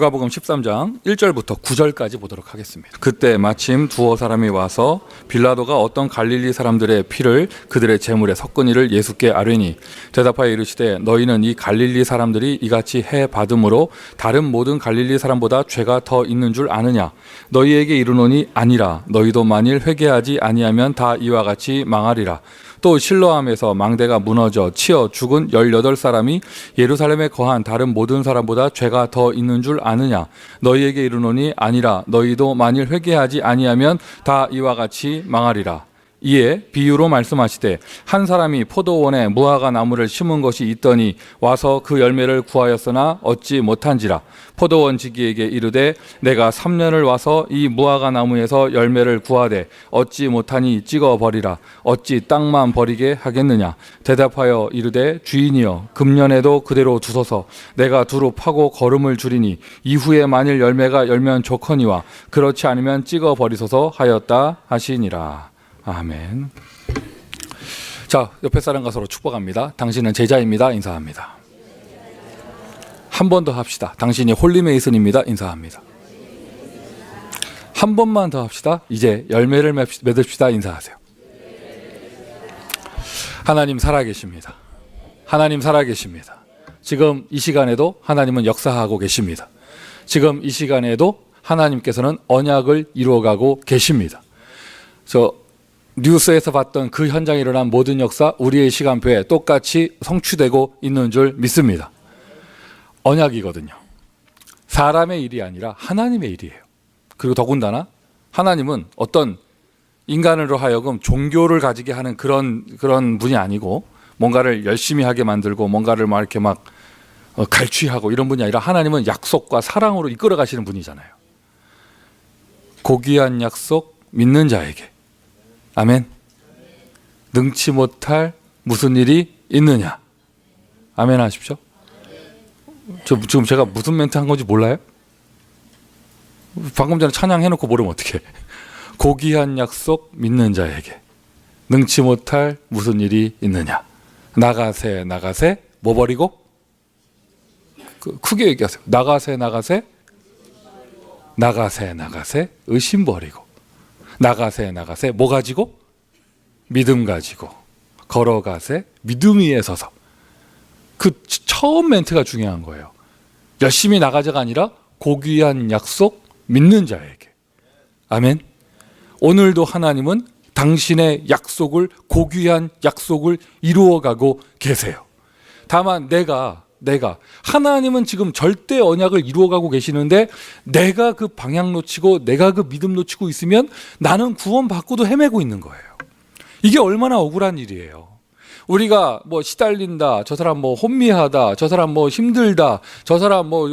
누가복음 13장 1절부터 9절까지 보도록 하겠습니다. 그때 마침 두어 사람이 와서 빌라도가 어떤 갈릴리 사람들의 피를 그들의 제물에 섞으니를 예수께 아뢰니 대답하여 이르시되 너희는 이 갈릴리 사람들이 이같이 해 받음으로 다른 모든 갈릴리 사람보다 죄가 더 있는 줄 아느냐? 너희에게 이르노니 아니라. 너희도 만일 회개하지 아니하면 다 이와 같이 망하리라. 또 실로암에서 망대가 무너져 치어 죽은 18사람이 예루살렘에 거한 다른 모든 사람보다 죄가 더 있는 줄 아느냐? 너희에게 이르노니 아니라. 너희도 만일 회개하지 아니하면 다 이와 같이 망하리라. 이에 비유로 말씀하시되 한 사람이 포도원에 무화과 나무를 심은 것이 있더니 와서 그 열매를 구하였으나 얻지 못한지라. 포도원 지기에게 이르되 내가 3년을 와서 이 무화과 나무에서 열매를 구하되 얻지 못하니 찍어버리라. 어찌 땅만 버리게 하겠느냐? 대답하여 이르되 주인이여 금년에도 그대로 두소서. 내가 두루 파고 거름을 줄이니 이후에 만일 열매가 열면 좋거니와 그렇지 않으면 찍어버리소서 하였다 하시니라. 아멘. 자, 옆에 사람과 서로 축복합니다. 당신은 제자입니다. 인사합니다. 한 번 더 합시다. 당신이 홀리메이슨입니다. 인사합니다. 한 번만 더 합시다. 이제 열매를 맺읍시다. 인사하세요. 하나님 살아계십니다. 하나님 살아계십니다. 지금 이 시간에도 하나님은 역사하고 계십니다. 지금 이 시간에도 하나님께서는 언약을 이루어가고 계십니다. 뉴스에서 봤던 그 현장에 일어난 모든 역사 우리의 시간표에 똑같이 성취되고 있는 줄 믿습니다. 언약이거든요. 사람의 일이 아니라 하나님의 일이에요. 그리고 더군다나 하나님은 어떤 인간으로 하여금 종교를 가지게 하는 그런 분이 아니고 뭔가를 열심히 하게 만들고 뭔가를 막 이렇게 막 갈취하고 이런 분이 아니라 하나님은 약속과 사랑으로 이끌어 가시는 분이잖아요. 고귀한 약속 믿는 자에게 아멘. 능치 못할 무슨 일이 있느냐? 아멘 하십시오. 지금 제가 무슨 멘트 한 건지 몰라요? 방금 전에 찬양해놓고 모르면 어떡해. 고귀한 약속 믿는 자에게 능치 못할 무슨 일이 있느냐? 나가세 나가세 뭐 버리고? 크게 얘기하세요. 나가세 나가세 나가세 나가세 의심 버리고 나가세 나가세 뭐 가지고? 믿음 가지고 걸어가세 믿음 위에 서서. 그 처음 멘트가 중요한 거예요. 열심히 나가자가 아니라 고귀한 약속 믿는 자에게. 아멘. 오늘도 하나님은 당신의 약속을 고귀한 약속을 이루어가고 계세요. 다만 내가 하나님은 지금 절대 언약을 이루어가고 계시는데 내가 그 방향 놓치고 내가 그 믿음 놓치고 있으면 나는 구원받고도 헤매고 있는 거예요. 이게 얼마나 억울한 일이에요. 우리가 뭐 시달린다, 저 사람 뭐 혼미하다, 저 사람 뭐 힘들다, 저 사람 뭐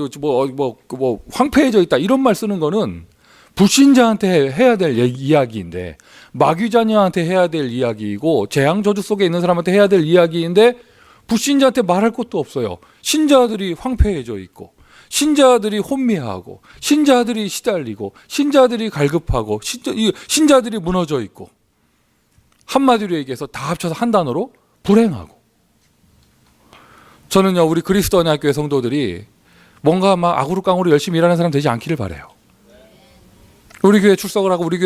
황폐해져 있다 이런 말 쓰는 거는 불신자한테 해야 될 이야기인데 마귀자녀한테 해야 될 이야기이고 재앙저주 속에 있는 사람한테 해야 될 이야기인데 불신자한테 말할 것도 없어요. 신자들이 황폐해져 있고 신자들이 혼미하고 신자들이 시달리고 신자들이 갈급하고 신자들이 무너져 있고 한마디로 얘기해서 다 합쳐서 한 단어로 불행하고. 저는요 우리 그리스도 언약교회 성도들이 뭔가 막 아구르깡으로 열심히 일하는 사람 되지 않기를 바라요. 우리 교회 출석을 하고 우리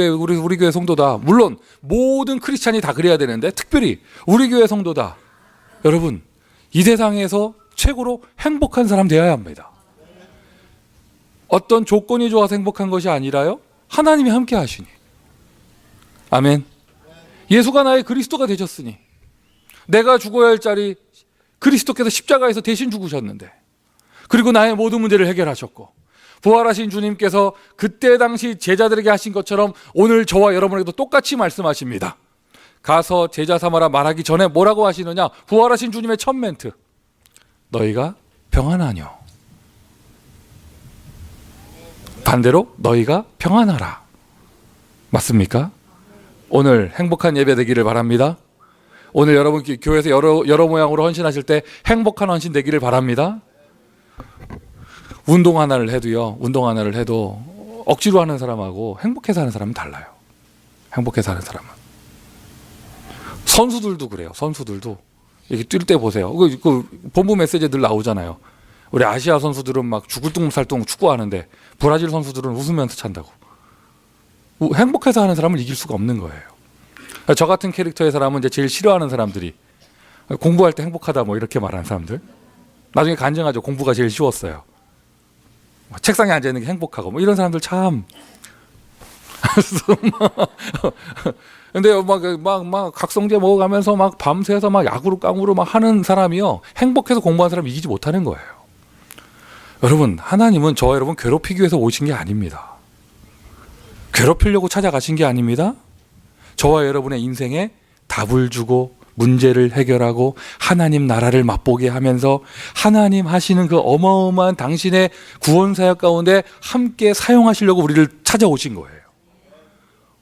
교회 성도다. 물론 모든 크리스찬이 다 그래야 되는데 특별히 우리 교회 성도다. 여러분 이 세상에서 최고로 행복한 사람 되어야 합니다. 어떤 조건이 좋아서 행복한 것이 아니라요. 하나님이 함께 하시니. 아멘. 예수가 나의 그리스도가 되셨으니 내가 죽어야 할 자리 그리스도께서 십자가에서 대신 죽으셨는데 그리고 나의 모든 문제를 해결하셨고 부활하신 주님께서 그때 당시 제자들에게 하신 것처럼 오늘 저와 여러분에게도 똑같이 말씀하십니다. 가서 제자 삼아라 말하기 전에 뭐라고 하시느냐? 부활하신 주님의 첫 멘트. 너희가 평안하뇨. 반대로 너희가 평안하라. 맞습니까? 오늘 행복한 예배 되기를 바랍니다. 오늘 여러분 교회에서 여러 모양으로 헌신하실 때 행복한 헌신 되기를 바랍니다. 운동 하나를 해도 억지로 하는 사람하고 행복해서 하는 사람은 달라요. 행복해서 하는 사람은. 선수들도 그래요. 선수들도 이렇게 뛸 때 보세요. 그 본부 메시지에 늘 나오잖아요. 우리 아시아 선수들은 막 죽을 둥 살둥 축구하는데 브라질 선수들은 웃으면서 찬다고. 행복해서 하는 사람을 이길 수가 없는 거예요. 저 같은 캐릭터의 사람은 이제 제일 싫어하는 사람들이 공부할 때 행복하다 뭐 이렇게 말하는 사람들. 나중에 간증하죠. 공부가 제일 쉬웠어요. 책상에 앉아 있는 게 행복하고 뭐 이런 사람들 참. 근데 막 각성제 먹어가면서 막 밤새서 막 야구로 깡으로 막 하는 사람이요, 행복해서 공부하는 사람 이기지 못하는 거예요. 여러분, 하나님은 저와 여러분 괴롭히기 위해서 오신 게 아닙니다. 괴롭히려고 찾아가신 게 아닙니다. 저와 여러분의 인생에 답을 주고 문제를 해결하고 하나님 나라를 맛보게 하면서 하나님 하시는 그 어마어마한 당신의 구원 사역 가운데 함께 사용하시려고 우리를 찾아오신 거예요.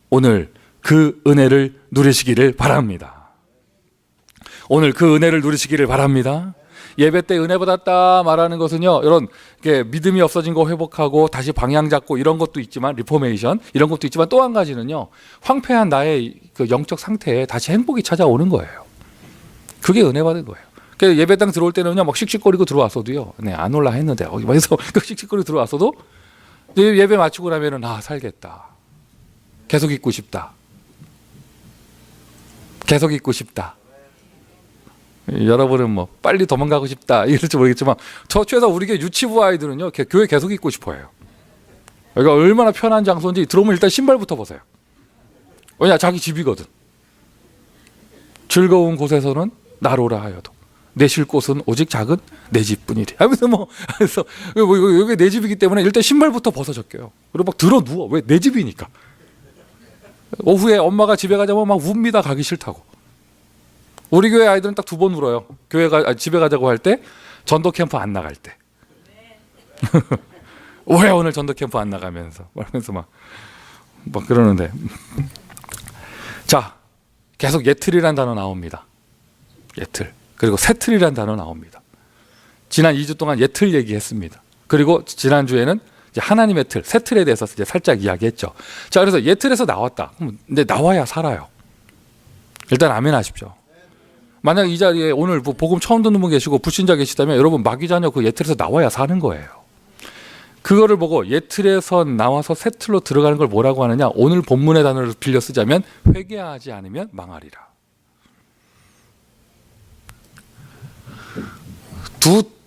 오늘 그 은혜를 누리시기를 바랍니다. 오늘 그 은혜를 누리시기를 바랍니다. 예배 때 은혜 받았다 말하는 것은요, 이런 믿음이 없어진 거 회복하고 다시 방향 잡고 이런 것도 있지만, 리포메이션 이런 것도 있지만, 또 한 가지는요, 황폐한 나의 그 영적 상태에 다시 행복이 찾아오는 거예요. 그게 은혜 받은 거예요. 그러니까 예배당 들어올 때는요, 막 씩씩거리고 들어왔어도요, 네, 안 올라 했는데 어디서 씩씩거리고 들어왔어도 예배 마치고 나면은 살겠다. 계속 있고 싶다. 계속 있고 싶다. 여러분은 뭐 빨리 도망가고 싶다 이럴지 모르겠지만, 저 최소 우리 유치부 아이들은요, 교회 계속 있고 싶어요. 여기가 얼마나 편한 장소인지 들어오면 일단 신발부터 벗어요. 왜냐, 자기 집이거든. 즐거운 곳에서는 나로라 하여도 내 쉴 곳은 오직 작은 내 집뿐이래. 하면서 그래서 여기 내 집이기 때문에 일단 신발부터 벗어 적혀요. 그리고 막 들어 누워. 왜? 내 집이니까. 오후에 엄마가 집에 가자면 막 웁니다. 가기 싫다고. 우리 교회 아이들은 딱 2번 울어요. 집에 가자고 할 때, 전도 캠프 안 나갈 때. 왜 오늘 전도 캠프 안 나가면서 말하면서 막 그러는데. 자, 계속 예틀이란 단어 나옵니다. 예틀. 그리고 새틀이란 단어 나옵니다. 지난 2주 동안 예틀 얘기했습니다. 그리고 지난주에는 이제 하나님의 틀, 새틀에 대해서 이제 살짝 이야기했죠. 자, 그래서 예틀에서 나왔다. 근데 나와야 살아요. 일단 아멘 하십시오. 만약 이 자리에 오늘 복음 처음 듣는 분 계시고 불신자 계시다면, 여러분 마귀자녀 그 예틀에서 나와야 사는 거예요. 그거를 보고 예틀에서 나와서 새틀로 들어가는 걸 뭐라고 하느냐, 오늘 본문의 단어를 빌려 쓰자면 회개하지 않으면 망하리라.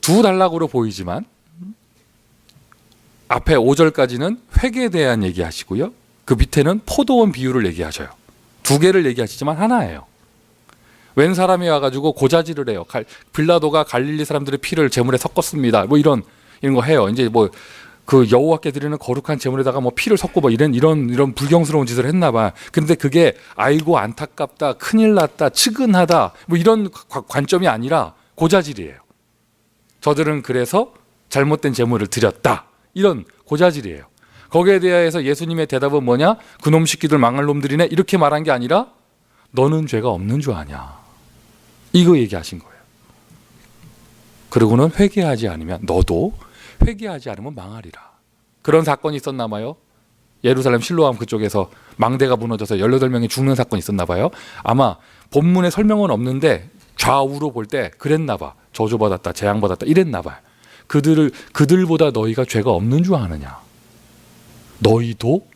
두 단락으로 보이지만 앞에 5절까지는 회개에 대한 얘기하시고요, 그 밑에는 포도원 비유를 얘기하셔요. 2개를 얘기하시지만 하나예요. 웬 사람이 와가지고 고자질을 해요. 빌라도가 갈릴리 사람들의 피를 제물에 섞었습니다. 뭐 이런 거 해요. 이제 그 여호와께 드리는 거룩한 제물에다가 피를 섞고 이런 불경스러운 짓을 했나 봐. 근데 그게 아이고 안타깝다, 큰일 났다, 측은하다 이런 관점이 아니라 고자질이에요. 저들은 그래서 잘못된 제물을 드렸다. 이런 고자질이에요. 거기에 대해서 예수님의 대답은 뭐냐? 그놈 새끼들 망할 놈들이네. 이렇게 말한 게 아니라 너는 죄가 없는 줄 아냐. 이거 얘기하신 거예요. 그리고는 회개하지 않으면, 너도 회개하지 않으면 망하리라. 그런 사건이 있었나 봐요. 예루살렘 실로암 그쪽에서 망대가 무너져서 18명이 죽는 사건이 있었나 봐요. 아마 본문에 설명은 없는데 좌우로 볼 때 그랬나 봐. 저주받았다, 재앙받았다 이랬나 봐요. 그들보다 너희가 죄가 없는 줄 아느냐. 너희도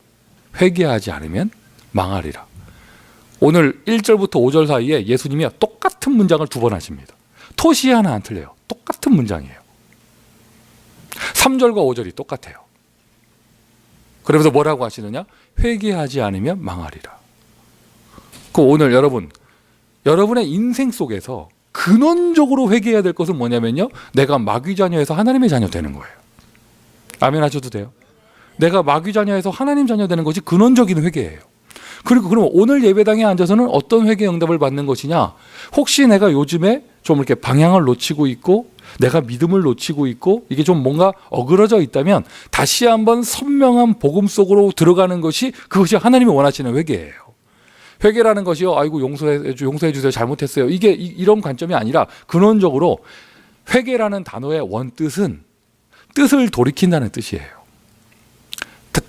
회개하지 않으면 망하리라. 오늘 1절부터 5절 사이에 예수님이 똑같은 문장을 2번 하십니다. 토시 하나 안 틀려요. 똑같은 문장이에요. 3절과 5절이 똑같아요. 그러면서 뭐라고 하시느냐? 회개하지 않으면 망하리라. 오늘 여러분의 인생 속에서 근원적으로 회개해야 될 것은 뭐냐면요, 내가 마귀 자녀에서 하나님의 자녀 되는 거예요. 아멘 하셔도 돼요. 내가 마귀 자녀에서 하나님 자녀 되는 것이 근원적인 회개예요. 그리고 그럼 오늘 예배당에 앉아서는 어떤 회개 응답을 받는 것이냐? 혹시 내가 요즘에 좀 이렇게 방향을 놓치고 있고 내가 믿음을 놓치고 있고 이게 좀 뭔가 어그러져 있다면 다시 한번 선명한 복음 속으로 들어가는 것이, 그것이 하나님이 원하시는 회개예요. 회개라는 것이요, 아이고 용서해 주세요, 잘못했어요, 이게 이런 관점이 아니라 근원적으로 회개라는 단어의 원뜻은 뜻을 돌이킨다는 뜻이에요.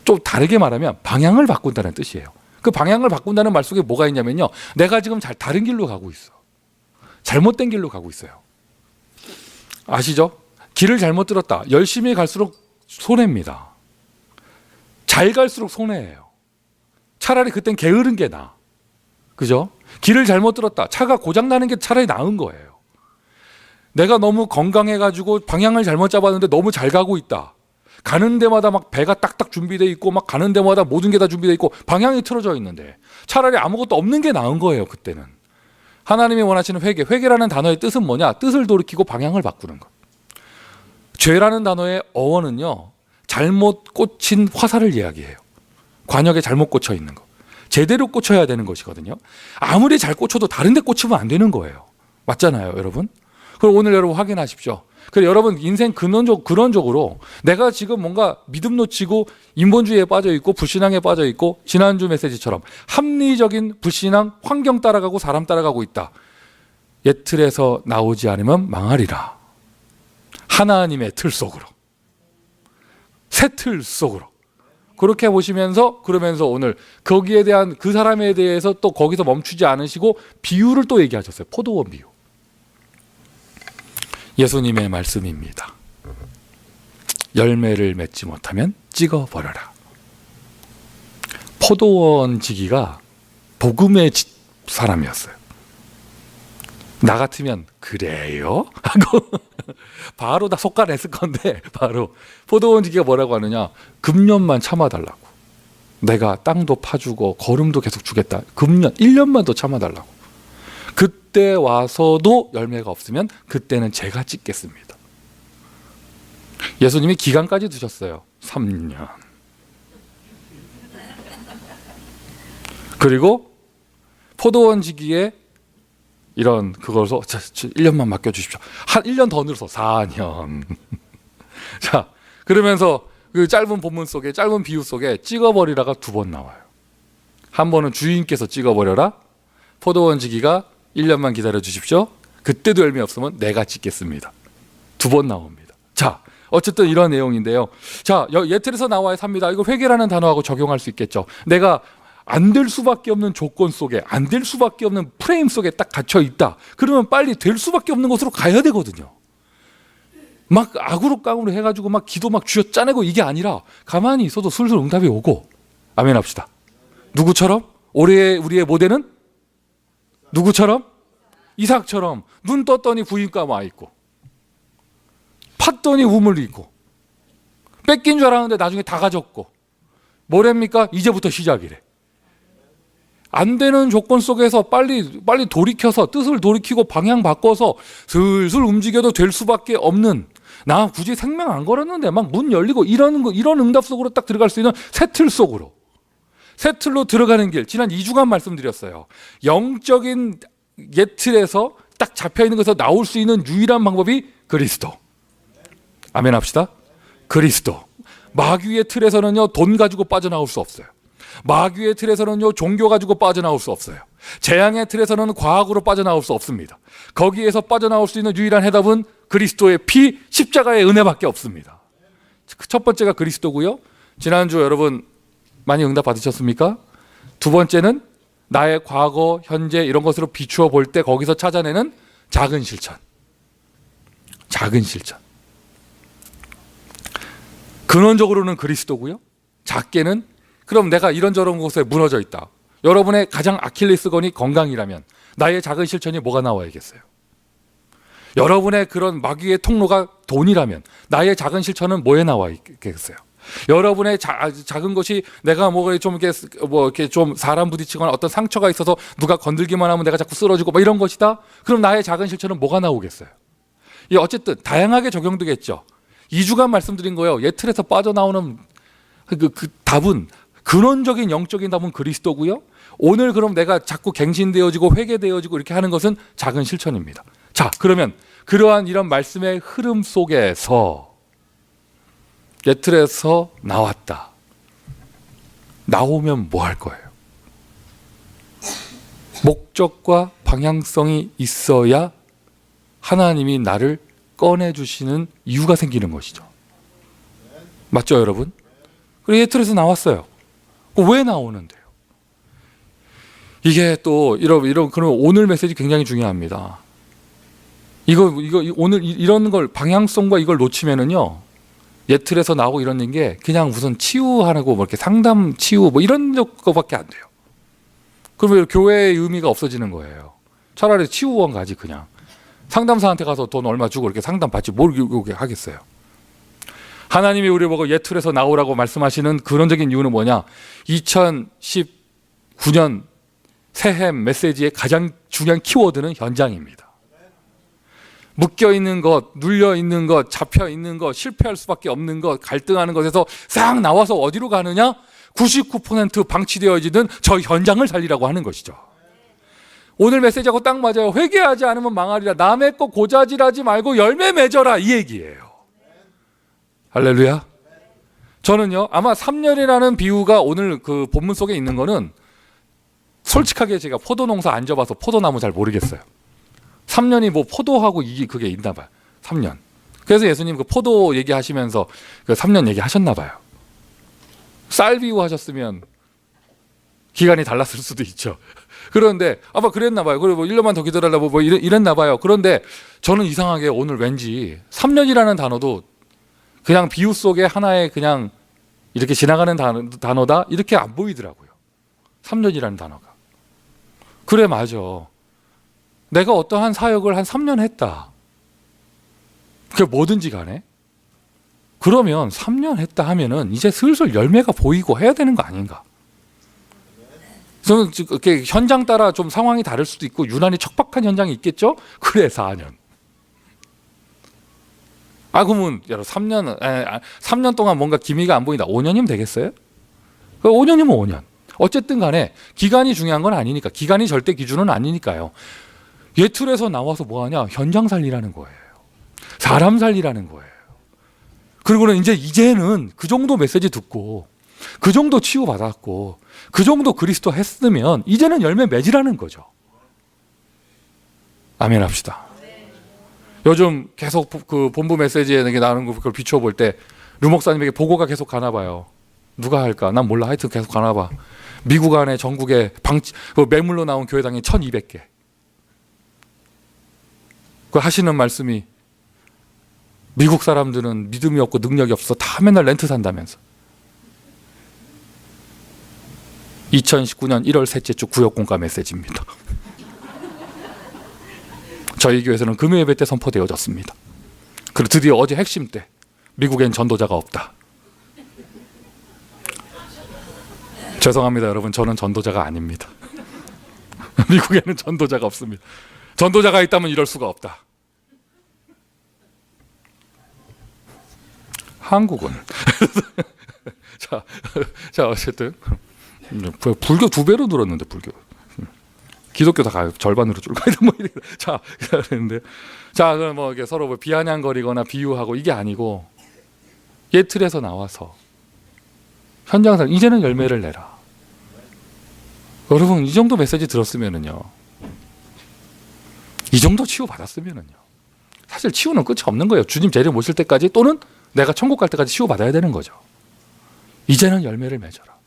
좀 다르게 말하면 방향을 바꾼다는 뜻이에요. 그 방향을 바꾼다는 말 속에 뭐가 있냐면요, 내가 지금 다른 길로 가고 있어. 잘못된 길로 가고 있어요. 아시죠? 길을 잘못 들었다. 열심히 갈수록 손해입니다. 잘 갈수록 손해예요. 차라리 그땐 게으른 게 나아. 그죠? 길을 잘못 들었다. 차가 고장나는 게 차라리 나은 거예요. 내가 너무 건강해가지고 방향을 잘못 잡았는데 너무 잘 가고 있다. 가는 데마다 막 배가 딱딱 준비되어 있고 막 가는 데마다 모든 게 다 준비되어 있고 방향이 틀어져 있는데 차라리 아무것도 없는 게 나은 거예요. 그때는. 하나님이 원하시는 회개. 회개라는 단어의 뜻은 뭐냐? 뜻을 돌이키고 방향을 바꾸는 것. 죄라는 단어의 어원은요, 잘못 꽂힌 화살을 이야기해요. 관역에 잘못 꽂혀 있는 거. 제대로 꽂혀야 되는 것이거든요. 아무리 잘 꽂혀도 다른 데 꽂히면 안 되는 거예요. 맞잖아요, 여러분? 그럼 오늘 여러분 확인하십시오. 그래, 여러분 인생 근원적으로 내가 지금 뭔가 믿음 놓치고 인본주의에 빠져 있고 불신앙에 빠져 있고 지난주 메시지처럼 합리적인 불신앙, 환경 따라가고 사람 따라가고 있다. 옛 틀에서 나오지 않으면 망하리라. 하나님의 틀 속으로, 새 틀 속으로. 그렇게 보시면서 그러면서 오늘 거기에 대한 그 사람에 대해서 또 거기서 멈추지 않으시고 비유를 또 얘기하셨어요. 포도원 비유. 예수님의 말씀입니다. 열매를 맺지 못하면 찍어버려라. 포도원 지기가 복음의 사람이었어요. 나 같으면 그래요? 하고 바로 다 속가냈을 건데, 바로 포도원 지기가 뭐라고 하느냐, 금년만 참아달라고. 내가 땅도 파주고 거름도 계속 주겠다. 금년 1년만 더 참아달라고. 그때 와서도 열매가 없으면 그때는 제가 찍겠습니다. 예수님이 기간까지 두셨어요. 3년. 그리고 포도원 지기에 이런 그걸서 1년만 맡겨주십시오. 한 1년 더 늘어서 4년. 자, 그러면서 그 짧은 본문 속에, 짧은 비유 속에 찍어버리라가 2번 나와요. 한 번은 주인께서 찍어버려라. 포도원 지기가 1년만 기다려 주십시오. 그때도 열매 없으면 내가 찍겠습니다. 2번 나옵니다. 자, 어쨌든 이런 내용인데요. 자, 예틀에서 나와야 삽니다. 이거 회개라는 단어하고 적용할 수 있겠죠. 내가 안 될 수밖에 없는 조건 속에, 안 될 수밖에 없는 프레임 속에 딱 갇혀 있다. 그러면 빨리 될 수밖에 없는 곳으로 가야 되거든요. 막 악으로 깡으로 해가지고 막 기도 막 쥐어 짜내고 이게 아니라 가만히 있어도 슬슬 응답이 오고. 아멘 합시다. 누구처럼? 올해 우리의 모델은? 누구처럼? 이삭처럼 눈 떴더니 부인감 와 있고, 팠더니 우물이 있고, 뺏긴 줄 알았는데 나중에 다 가졌고, 뭐랍니까? 이제부터 시작이래. 안 되는 조건 속에서 빨리 돌이켜서 뜻을 돌이키고 방향 바꿔서 슬슬 움직여도 될 수밖에 없는, 나 굳이 생명 안 걸었는데 막 문 열리고 이런 응답 속으로 딱 들어갈 수 있는 새 틀 속으로, 새 틀로 들어가는 길. 지난 2주간 말씀드렸어요. 영적인 옛 틀에서 딱 잡혀있는 것에서 나올 수 있는 유일한 방법이 그리스도. 아멘 합시다. 그리스도. 마귀의 틀에서는요, 돈 가지고 빠져나올 수 없어요. 마귀의 틀에서는요, 종교 가지고 빠져나올 수 없어요. 재앙의 틀에서는 과학으로 빠져나올 수 없습니다. 거기에서 빠져나올 수 있는 유일한 해답은 그리스도의 피, 십자가의 은혜밖에 없습니다. 첫 번째가 그리스도고요. 지난주 여러분 많이 응답 받으셨습니까? 2번째는 나의 과거, 현재 이런 것으로 비추어 볼 때 거기서 찾아내는 작은 실천. 작은 실천. 근원적으로는 그리스도고요. 작게는 그럼 내가 이런저런 곳에 무너져 있다. 여러분의 가장 아킬레스건이 건강이라면 나의 작은 실천이 뭐가 나와야겠어요? 여러분의 그런 마귀의 통로가 돈이라면 나의 작은 실천은 뭐에 나와 있겠어요? 여러분의 작은 것이 내가 이렇게 좀 사람 부딪히거나 어떤 상처가 있어서 누가 건들기만 하면 내가 자꾸 쓰러지고 뭐 이런 것이다. 그럼 나의 작은 실천은 뭐가 나오겠어요? 어쨌든 다양하게 적용되겠죠. 2주간 말씀드린 거예요. 옛 틀에서 빠져나오는 그 답은, 근원적인 영적인 답은 그리스도고요. 오늘 그럼 내가 자꾸 갱신되어지고 회개되어지고 이렇게 하는 것은 작은 실천입니다. 자, 그러면 그러한 이런 말씀의 흐름 속에서 옛 틀에서 나왔다. 나오면 뭐 할 거예요? 목적과 방향성이 있어야 하나님이 나를 꺼내주시는 이유가 생기는 것이죠. 맞죠, 여러분? 그리고 옛 틀에서 나왔어요. 왜 나오는데요? 이게 또 그럼 오늘 메시지 굉장히 중요합니다. 이거 오늘 이런 걸 방향성과 이걸 놓치면은요, 예틀에서 나오고 이런 게 그냥 무슨 치유하고 뭐 이렇게 상담 치유 뭐 이런 거밖에 안 돼요. 그러면 교회의 의미가 없어지는 거예요. 차라리 치유원 가지. 그냥 상담사한테 가서 돈 얼마 주고 이렇게 상담 받지 뭘 이렇게 하겠어요. 하나님이 우리 보고 예틀에서 나오라고 말씀하시는 근원적인 이유는 뭐냐? 2019년 새해 메시지의 가장 중요한 키워드는 현장입니다. 묶여 있는 것, 눌려 있는 것, 잡혀 있는 것, 실패할 수밖에 없는 것, 갈등하는 것에서 싹 나와서 어디로 가느냐? 99% 방치되어지는 저 현장을 살리라고 하는 것이죠. 오늘 메시지하고 딱 맞아요. 회개하지 않으면 망하리라. 남의 거 고자질하지 말고 열매 맺어라, 이 얘기예요. 할렐루야. 저는요, 아마 3년이라는 비유가 오늘 그 본문 속에 있는 거는 솔직하게 제가 포도 농사 안 져봐서 포도나무 잘 모르겠어요. 3년이 뭐 포도하고 그게 있나 봐요. 3년. 그래서 예수님 그 포도 얘기하시면서 그 3년 얘기하셨나 봐요. 쌀 비유 하셨으면 기간이 달랐을 수도 있죠. 그런데 아마 그랬나 봐요. 그리고 뭐 1년만 더 기다려달라고 뭐 이랬나 봐요. 그런데 저는 이상하게 오늘 왠지 3년이라는 단어도 그냥 비유 속에 하나의 그냥 이렇게 지나가는 단어다 이렇게 안 보이더라고요. 3년이라는 단어가. 그래, 맞아. 내가 어떠한 사역을 한 3년 했다. 그게 뭐든지 간에. 그러면 3년 했다 하면은 이제 슬슬 열매가 보이고 해야 되는 거 아닌가. 저는 이렇게 현장 따라 좀 상황이 다를 수도 있고 유난히 척박한 현장이 있겠죠? 그래, 4년. 그러면 여러분 3년 동안 뭔가 기미가 안 보인다. 5년이면 되겠어요? 5년이면 5년. 어쨌든 간에 기간이 중요한 건 아니니까. 기간이 절대 기준은 아니니까요. 예틀에서 나와서 뭐하냐? 현장 살리라는 거예요. 사람 살리라는 거예요. 그리고는 이제는 그 정도 메시지 듣고 그 정도 치유받았고 그 정도 그리스도 했으면 이제는 열매 맺으라는 거죠. 아멘 합시다. 요즘 계속 그 본부 메시지에 나오는 걸 비춰볼 때 류 목사님에게 보고가 계속 가나 봐요. 누가 할까? 난 몰라. 하여튼 계속 가나 봐. 미국 안에 전국에 그 매물로 나온 교회당이 1200개. 그 하시는 말씀이 미국 사람들은 믿음이 없고 능력이 없어 다 맨날 렌트 산다면서. 2019년 1월 셋째 주 구역공가 메시지입니다. 저희 교회에서는 금요 예배 때 선포되어졌습니다. 그리고 드디어 어제 핵심 때 미국엔 전도자가 없다. 죄송합니다 여러분, 저는 전도자가 아닙니다. 미국에는 전도자가 없습니다. 전도자가 있다면 이럴 수가 없다. 한국은 자 어쨌든 불교 2배로 늘었는데 불교. 기독교 다 가요. 절반으로 줄까? 뭐 이래. 자, 그랬는데, 그럼 뭐 이렇게 서로 뭐 비아냥거리거나 비유하고 이게 아니고 예틀에서 나와서 현장상 이제는 열매를 내라. 여러분 이 정도 메시지 들었으면은요, 이 정도 치유 받았으면은요, 사실 치유는 끝이 없는 거예요. 주님 재림 오실 때까지 또는 내가 천국 갈 때까지 치유 받아야 되는 거죠. 이제는 열매를 맺어라.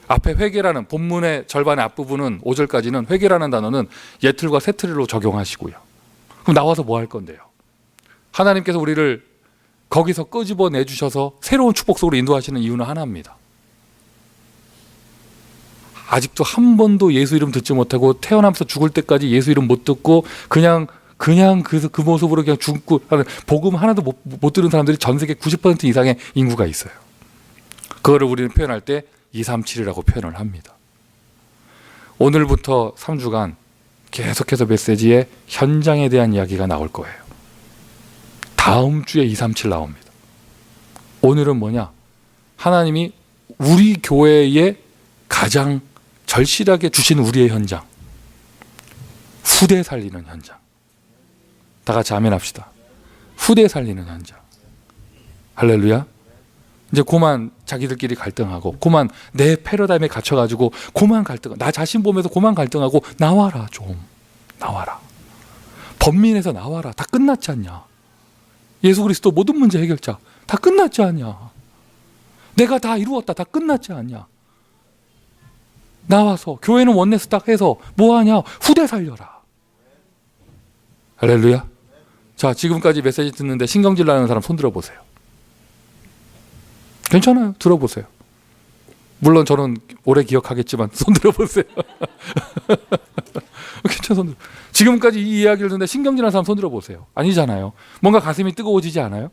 앞에 회개라는 본문의 절반의 앞부분은 5절까지는 회개라는 단어는 예틀과 세틀로 적용하시고요. 그럼 나와서 뭐 할 건데요? 하나님께서 우리를 거기서 끄집어 내주셔서 새로운 축복 속으로 인도하시는 이유는 하나입니다. 아직도 한 번도 예수 이름 듣지 못하고 태어나면서 죽을 때까지 예수 이름 못 듣고 그냥 그 모습으로 그냥 죽고 복음 하나도 못 들은 사람들이 전 세계 90% 이상의 인구가 있어요. 그거를 우리는 표현할 때 237이라고 표현을 합니다. 오늘부터 3주간 계속해서 메시지에 현장에 대한 이야기가 나올 거예요. 다음 주에 237 나옵니다. 오늘은 뭐냐? 하나님이 우리 교회에 가장 절실하게 주신 우리의 현장, 후대 살리는 현장. 다 같이 아멘 합시다. 후대 살리는 현장. 할렐루야. 이제 그만 자기들끼리 갈등하고 그만 내 패러다임에 갇혀가지고 그만 갈등, 나 자신 보면서 그만 갈등하고 나와라. 좀 나와라. 범민에서 나와라. 다 끝났지 않냐? 예수 그리스도 모든 문제 해결자 다 끝났지 않냐? 내가 다 이루었다. 다 끝났지 않냐? 나와서 교회는 원네스 딱 해서 뭐하냐? 후대 살려라. 할렐루야. 자, 지금까지 메시지 듣는데 신경질 나는 사람 손 들어보세요. 괜찮아요. 들어보세요. 물론 저는 오래 기억하겠지만 손 들어보세요. 괜찮아, 손 들어. 지금까지 이 이야기를 듣는데 신경질 나는 사람 손 들어보세요. 아니잖아요. 뭔가 가슴이 뜨거워지지 않아요?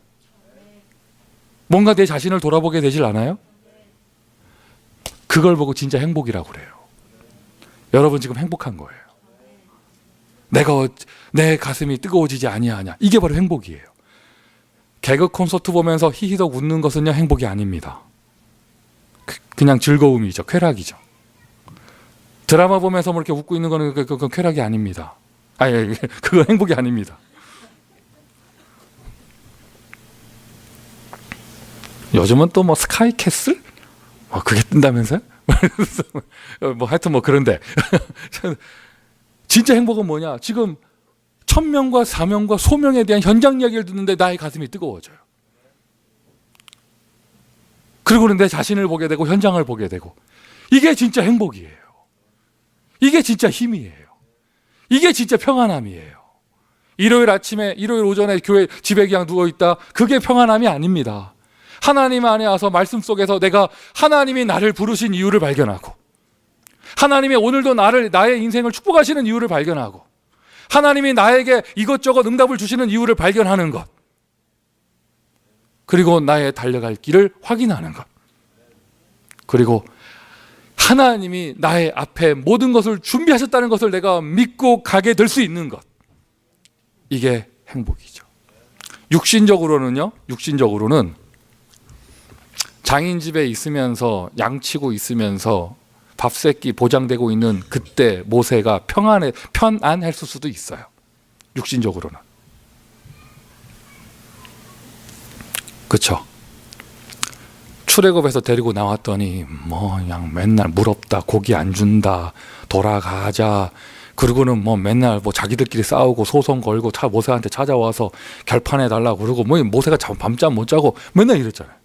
뭔가 내 자신을 돌아보게 되질 않아요? 그걸 보고 진짜 행복이라고 그래요. 여러분 지금 행복한 거예요. 내 가슴이 뜨거워지지 아니하냐. 이게 바로 행복이에요. 개그 콘서트 보면서 히히덕 웃는 것은요, 행복이 아닙니다. 그냥 즐거움이죠. 쾌락이죠. 드라마 보면서 뭐 이렇게 웃고 있는 거는 그건 쾌락이 아닙니다. 아니, 그건 행복이 아닙니다. 요즘은 또 뭐 스카이캐슬? 그게 뜬다면서요? 뭐 하여튼 뭐 그런데 진짜 행복은 뭐냐? 지금 천명과 사명과 소명에 대한 현장 이야기를 듣는데 나의 가슴이 뜨거워져요. 그리고는 내 자신을 보게 되고 현장을 보게 되고, 이게 진짜 행복이에요. 이게 진짜 힘이에요. 이게 진짜 평안함이에요. 일요일 오전에 교회 집에 그냥 누워있다, 그게 평안함이 아닙니다. 하나님 안에 와서 말씀 속에서 내가 하나님이 나를 부르신 이유를 발견하고, 하나님이 오늘도 나의 인생을 축복하시는 이유를 발견하고, 하나님이 나에게 이것저것 응답을 주시는 이유를 발견하는 것, 그리고 나의 달려갈 길을 확인하는 것, 그리고 하나님이 나의 앞에 모든 것을 준비하셨다는 것을 내가 믿고 가게 될 수 있는 것, 이게 행복이죠. 육신적으로는 장인 집에 있으면서 양치고 있으면서 밥 세끼 보장되고 있는 그때 모세가 편안했을 수도 있어요. 육신적으로는. 그렇죠. 출애굽에서 데리고 나왔더니 뭐 그냥 맨날 물 없다, 고기 안 준다, 돌아가자. 그리고는 뭐 맨날 뭐 자기들끼리 싸우고 소송 걸고 모세한테 찾아와서 결판해 달라고 그러고, 뭐 모세가 밤잠 못 자고 맨날 이랬잖아요.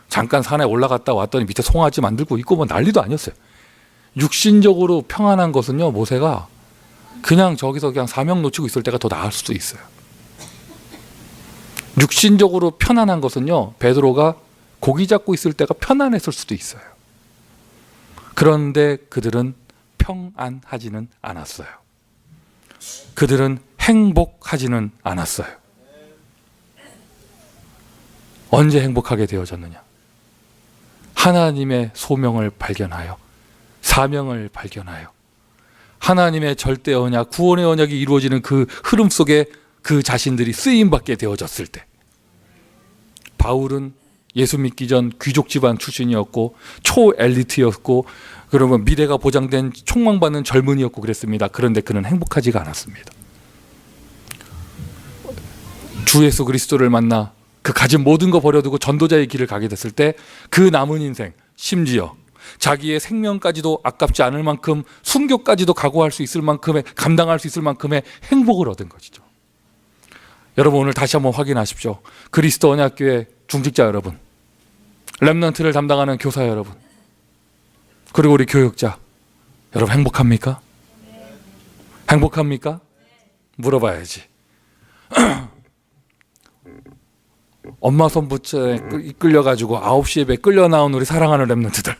잠깐 산에 올라갔다 왔더니 밑에 송아지 만들고 있고 뭐 난리도 아니었어요. 육신적으로 평안한 것은요, 모세가 그냥 저기서 그냥 사명 놓치고 있을 때가 더 나을 수도 있어요. 육신적으로 편안한 것은요, 베드로가 고기 잡고 있을 때가 편안했을 수도 있어요. 그런데 그들은 평안하지는 않았어요. 그들은 행복하지는 않았어요. 언제 행복하게 되어졌느냐? 하나님의 소명을 발견하여, 사명을 발견하여, 하나님의 절대 언약, 구원의 언약이 이루어지는 그 흐름 속에 그 자신들이 쓰임받게 되어졌을 때. 바울은 예수 믿기 전 귀족 집안 출신이었고 초엘리트였고, 그러면 미래가 보장된 촉망받는 젊은이였고 그랬습니다. 그런데 그는 행복하지가 않았습니다. 주 예수 그리스도를 만나 그 가진 모든 거 버려두고 전도자의 길을 가게 됐을 때 그 남은 인생, 심지어 자기의 생명까지도 아깝지 않을 만큼, 순교까지도 각오할 수 있을 만큼의, 감당할 수 있을 만큼의 행복을 얻은 것이죠. 여러분, 오늘 다시 한번 확인하십시오. 그리스도 언약교회 중직자 여러분, 렘넌트를 담당하는 교사 여러분, 그리고 우리 교육자 여러분, 행복합니까? 행복합니까? 물어봐야지. 엄마 손붙에 이끌려가지고 9시 예배 끌려 나온 우리 사랑하는 렘넌트들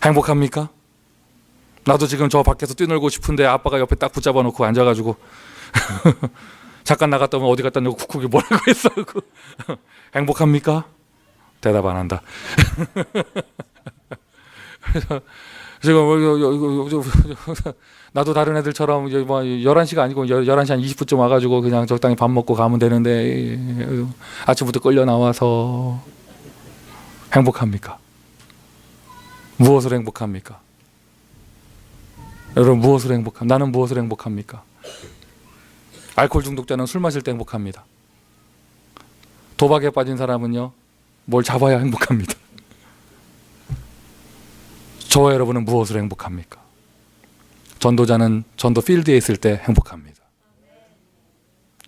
행복합니까? 나도 지금 저 밖에서 뛰놀고 싶은데 아빠가 옆에 딱 붙잡아 놓고 앉아가지고 잠깐 나갔다 오면 어디 갔다 놓고 쿡쿡이 뭐라고 했어. 행복합니까? 대답 안 한다. 지금 나도 다른 애들처럼 11시가 아니고 11시 한 20분쯤 와가지고 그냥 적당히 밥 먹고 가면 되는데 아침부터 끌려 나와서 행복합니까? 무엇으로 행복합니까? 여러분, 무엇으로 행복합니까? 나는 무엇으로 행복합니까? 알코올 중독자는 술 마실 때 행복합니다. 도박에 빠진 사람은요, 뭘 잡아야 행복합니다. 저와 여러분은 무엇으로 행복합니까? 전도자는 전도 필드에 있을 때 행복합니다.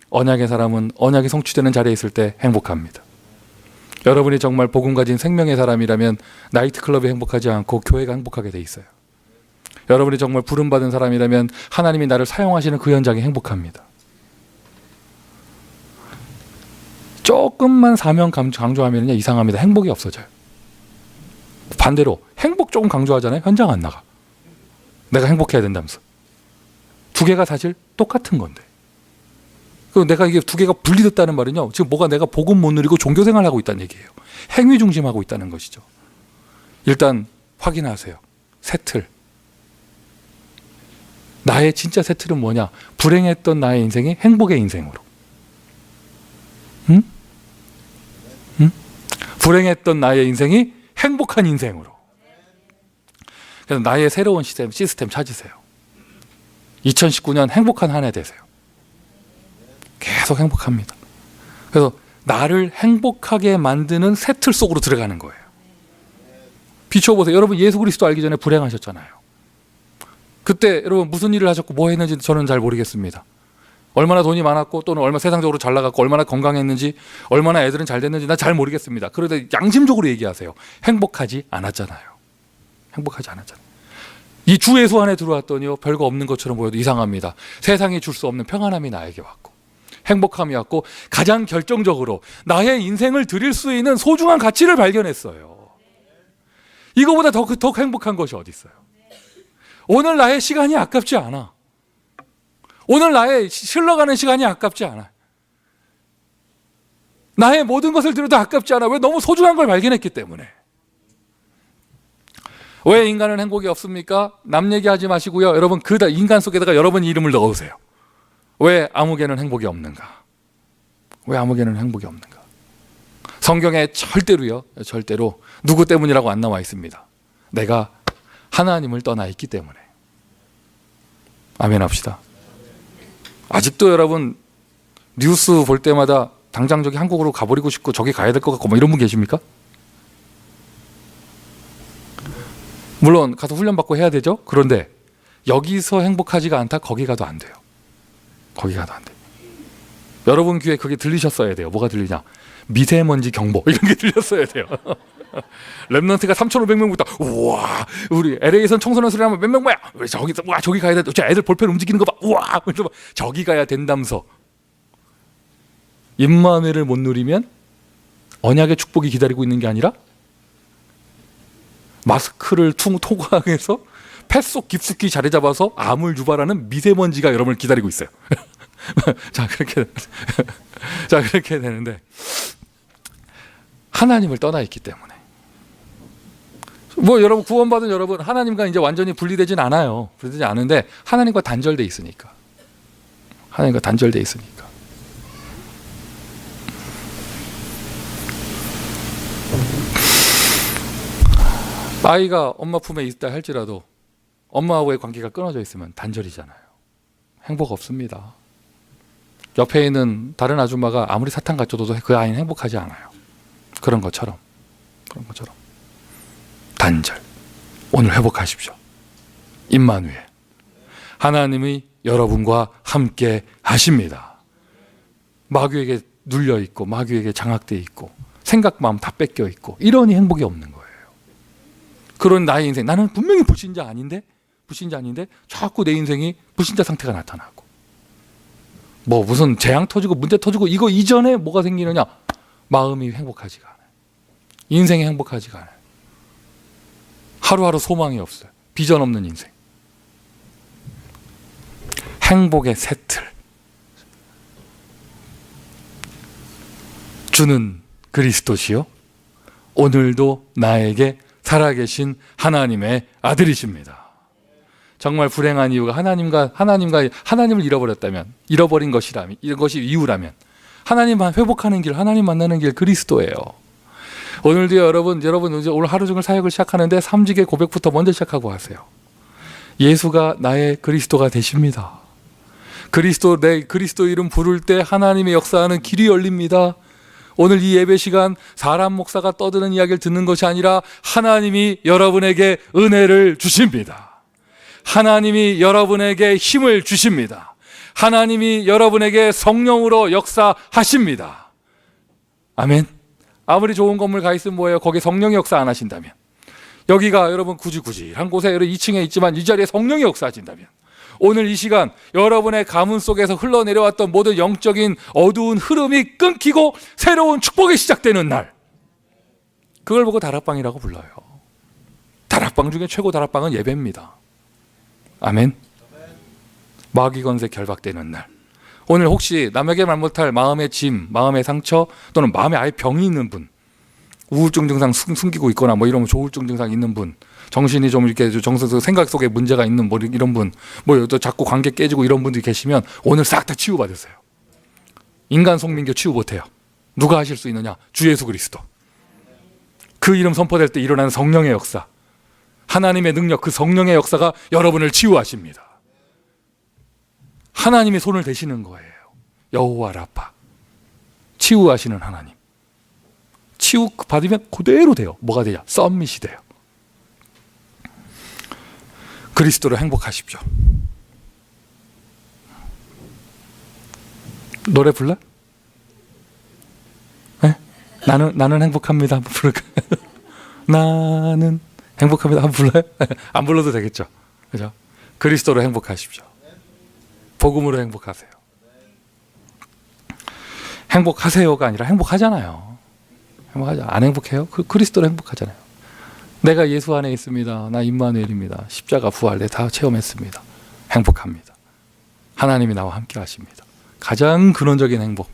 언약의 사람은 언약이 성취되는 자리에 있을 때 행복합니다. 여러분이 정말 복음 가진 생명의 사람이라면 나이트클럽이 행복하지 않고 교회가 행복하게 돼 있어요. 여러분이 정말 부름받은 사람이라면 하나님이 나를 사용하시는 그 현장이 행복합니다. 조금만 사명 강조하면 이상합니다. 행복이 없어져요. 반대로 행복 조금 강조하잖아요. 현장 안 나가. 내가 행복해야 된다면서. 두 개가 사실 똑같은 건데. 내가 이게 두 개가 분리됐다는 말은요, 지금 뭐가 내가 복음 못 누리고 종교생활을 하고 있다는 얘기예요. 행위 중심하고 있다는 것이죠. 일단 확인하세요. 새 틀. 나의 진짜 새 틀은 뭐냐? 불행했던 나의 인생이 행복의 인생으로. 응? 응? 불행했던 나의 인생이 행복한 인생으로. 그래서 나의 새로운 시스템 찾으세요. 2019년 행복한 한 해 되세요. 계속 행복합니다. 그래서 나를 행복하게 만드는 새 틀 속으로 들어가는 거예요. 비춰보세요. 여러분 예수 그리스도 알기 전에 불행하셨잖아요. 그때 여러분 무슨 일을 하셨고 뭐 했는지 저는 잘 모르겠습니다. 얼마나 돈이 많았고 또는 얼마나 세상적으로 잘 나갔고 얼마나 건강했는지 얼마나 애들은 잘 됐는지 나 잘 모르겠습니다. 그런데 양심적으로 얘기하세요. 행복하지 않았잖아요. 행복하지 않았잖아요. 이 주 예수 안에 들어왔더니요, 별거 없는 것처럼 보여도 이상합니다. 세상이 줄 수 없는 평안함이 나에게 왔고 행복함이 왔고 가장 결정적으로 나의 인생을 드릴 수 있는 소중한 가치를 발견했어요. 이거보다 더 행복한 것이 어디 있어요? 오늘 나의 시간이 아깝지 않아. 오늘 나의 흘러가는 시간이 아깝지 않아. 나의 모든 것을 들여도 아깝지 않아. 왜? 너무 소중한 걸 발견했기 때문에. 왜 인간은 행복이 없습니까? 남 얘기하지 마시고요. 여러분 그 인간 속에다가 여러분 이름을 넣으세요. 왜 아무개는 행복이 없는가? 왜 아무개는 행복이 없는가? 성경에 절대로요, 절대로 누구 때문이라고 안 나와 있습니다. 내가 하나님을 떠나 있기 때문에. 아멘 합시다. 아직도 여러분 뉴스 볼 때마다 당장 저기 한국으로 가버리고 싶고 저기 가야 될 것 같고 뭐 이런 분 계십니까? 물론 가서 훈련받고 해야 되죠. 그런데 여기서 행복하지가 않다. 거기 가도 안 돼요. 거기 가도 안 돼요. 여러분 귀에 그게 들리셨어야 돼요. 뭐가 들리냐? 미세먼지 경보 이런 게 들렸어야 돼요. 랩넌트가 3,500명부터 우와 우리 LA에선 청소년 수리 하면 몇 명 뭐야? 왜 저기 가야 돼? 애들 볼펜 움직이는 거 봐. 우와 저기 가야 된다면서. 임마누엘을 못 누리면 언약의 축복이 기다리고 있는 게 아니라 마스크를 통과해서 뱃속 깊숙이 자리 잡아서 암을 유발하는 미세먼지가 여러분을 기다리고 있어요. 자 그렇게 되는데 하나님을 떠나 있기 때문에 뭐 여러분 구원받은 여러분 하나님과 이제 완전히 분리되진 않아요. 분리되지 않은데 하나님과 단절돼 있으니까. 하나님과 단절돼 있으니까. 아이가 엄마 품에 있다 할지라도 엄마하고의 관계가 끊어져 있으면 단절이잖아요. 행복 없습니다. 옆에 있는 다른 아줌마가 아무리 사탕 갖다 줘도 그 아이는 행복하지 않아요. 그런 것처럼 단절. 오늘 회복하십시오. 임마누엘. 하나님이 여러분과 함께 하십니다. 마귀에게 눌려 있고 마귀에게 장악돼 있고 생각 마음 다 뺏겨 있고 이러니 행복이 없는 거예요. 그런 나의 인생, 나는 분명히 불신자 아닌데 자꾸 내 인생이 불신자 상태가 나타나고 뭐 무슨 재앙 터지고 문제 터지고 이거 이전에 뭐가 생기느냐? 마음이 행복하지가 않아요. 인생이 행복하지가 않아요. 하루하루 소망이 없어요. 비전 없는 인생. 행복의 새 틀 주는 그리스도시요 오늘도 나에게 살아계신 하나님의 아들이십니다. 정말 불행한 이유가 하나님을 잃어버린 것이라면, 이런 것이 이유라면 하나님만 회복하는 길, 하나님 만나는 길 그리스도예요. 오늘도 여러분 이제 오늘 하루 종일 사역을 시작하는데 삼직의 고백부터 먼저 시작하고 하세요. 예수가 나의 그리스도가 되십니다. 내 그리스도 이름 부를 때 하나님의 역사하는 길이 열립니다. 오늘 이 예배 시간 사람 목사가 떠드는 이야기를 듣는 것이 아니라 하나님이 여러분에게 은혜를 주십니다. 하나님이 여러분에게 힘을 주십니다. 하나님이 여러분에게 성령으로 역사하십니다. 아멘. 아무리 좋은 건물 가 있으면 뭐예요? 거기에 성령이 역사 안 하신다면 여기가 여러분 구질구질한 곳에 2층에 있지만 이 자리에 성령이 역사하신다면, 오늘 이 시간 여러분의 가문 속에서 흘러내려왔던 모든 영적인 어두운 흐름이 끊기고 새로운 축복이 시작되는 날, 그걸 보고 다락방이라고 불러요. 다락방 중에 최고 다락방은 예배입니다. 아멘. 마귀 권세 결박되는 날, 오늘 혹시 남에게 말 못할 마음의 짐, 마음의 상처, 또는 마음에 아예 병이 있는 분, 우울증 증상 숨기고 있거나 뭐 이런 조울증 증상 있는 분, 정신이 좀 이렇게 정서 생각 속에 문제가 있는 뭐 이런 분, 뭐 또 자꾸 관계 깨지고 이런 분들이 계시면 오늘 싹 다 치유받으세요. 인간 송민교 치유 못해요. 누가 하실 수 있느냐? 주 예수 그리스도. 그 이름 선포될 때 일어나는 성령의 역사, 하나님의 능력, 그 성령의 역사가 여러분을 치유하십니다. 하나님이 손을 대시는 거예요. 여호와 라파, 치유하시는 하나님. 치유 받으면 그대로 돼요. 뭐가 되냐? 썸밋이 돼요. 그리스도로 행복하십시오. 노래 불러? 네? 나는 행복합니다. 한번 부를까요? 나는 행복합니다. 한번 불러요? 안 불러도 되겠죠. 그죠? 그리스도로 행복하십시오. 복음으로 행복하세요. 행복하세요가 아니라 행복하잖아요. 안 행복해요? 그리스도로 행복하잖아요. 내가 예수 안에 있습니다. 나 임마누엘입니다. 십자가 부활 내 다 체험했습니다. 행복합니다. 하나님이 나와 함께 하십니다. 가장 근원적인 행복,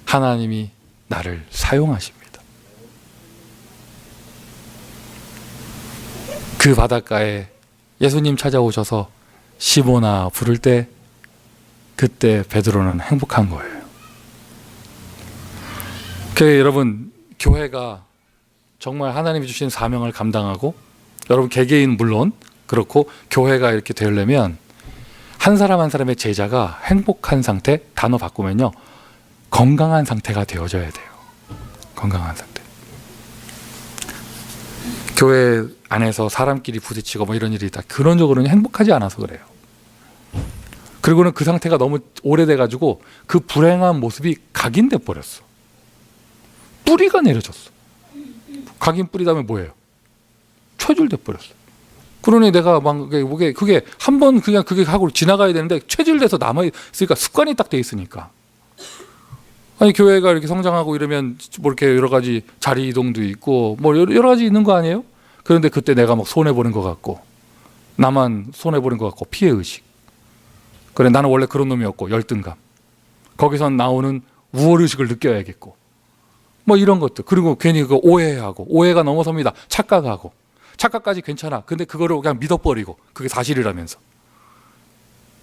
하나님이 나를 사용하십니다. 그 바닷가에 예수님 찾아오셔서 시모나 부를 때, 그때 베드로는 행복한 거예요. 여러분, 교회가 정말 하나님이 주신 사명을 감당하고, 여러분 개개인 물론 그렇고 교회가 이렇게 되려면 한 사람 한 사람의 제자가 행복한 상태, 단어 바꾸면요, 건강한 상태가 되어져야 돼요. 건강한 상태. 교회 안에서 사람끼리 부딪히고 뭐 이런 일이 다 근원적으로는 행복하지 않아서 그래요. 그리고는 그 상태가 너무 오래돼 가지고 그 불행한 모습이 각인돼 버렸어. 뿌리가 내려졌어. 각인 뿌리다면 뭐예요? 체질돼 버렸어. 그러니 내가 막 그게 한 번 그냥 그게 하고 지나가야 되는데 체질돼서 남아 있으니까, 습관이 딱 돼 있으니까. 아니 교회가 이렇게 성장하고 이러면 뭐 이렇게 여러 가지 자리 이동도 있고 뭐 여러 가지 있는 거 아니에요? 그런데 그때 내가 막 손해 보는 것 같고, 나만 손해 보는 것 같고, 피해 의식. 그래, 나는 원래 그런 놈이었고, 열등감. 거기서 나오는 우월 의식을 느껴야겠고, 뭐 이런 것들. 그리고 괜히 그 오해하고, 오해가 넘어섭니다. 착각하고. 착각까지 괜찮아. 근데 그거를 그냥 믿어버리고, 그게 사실이라면서.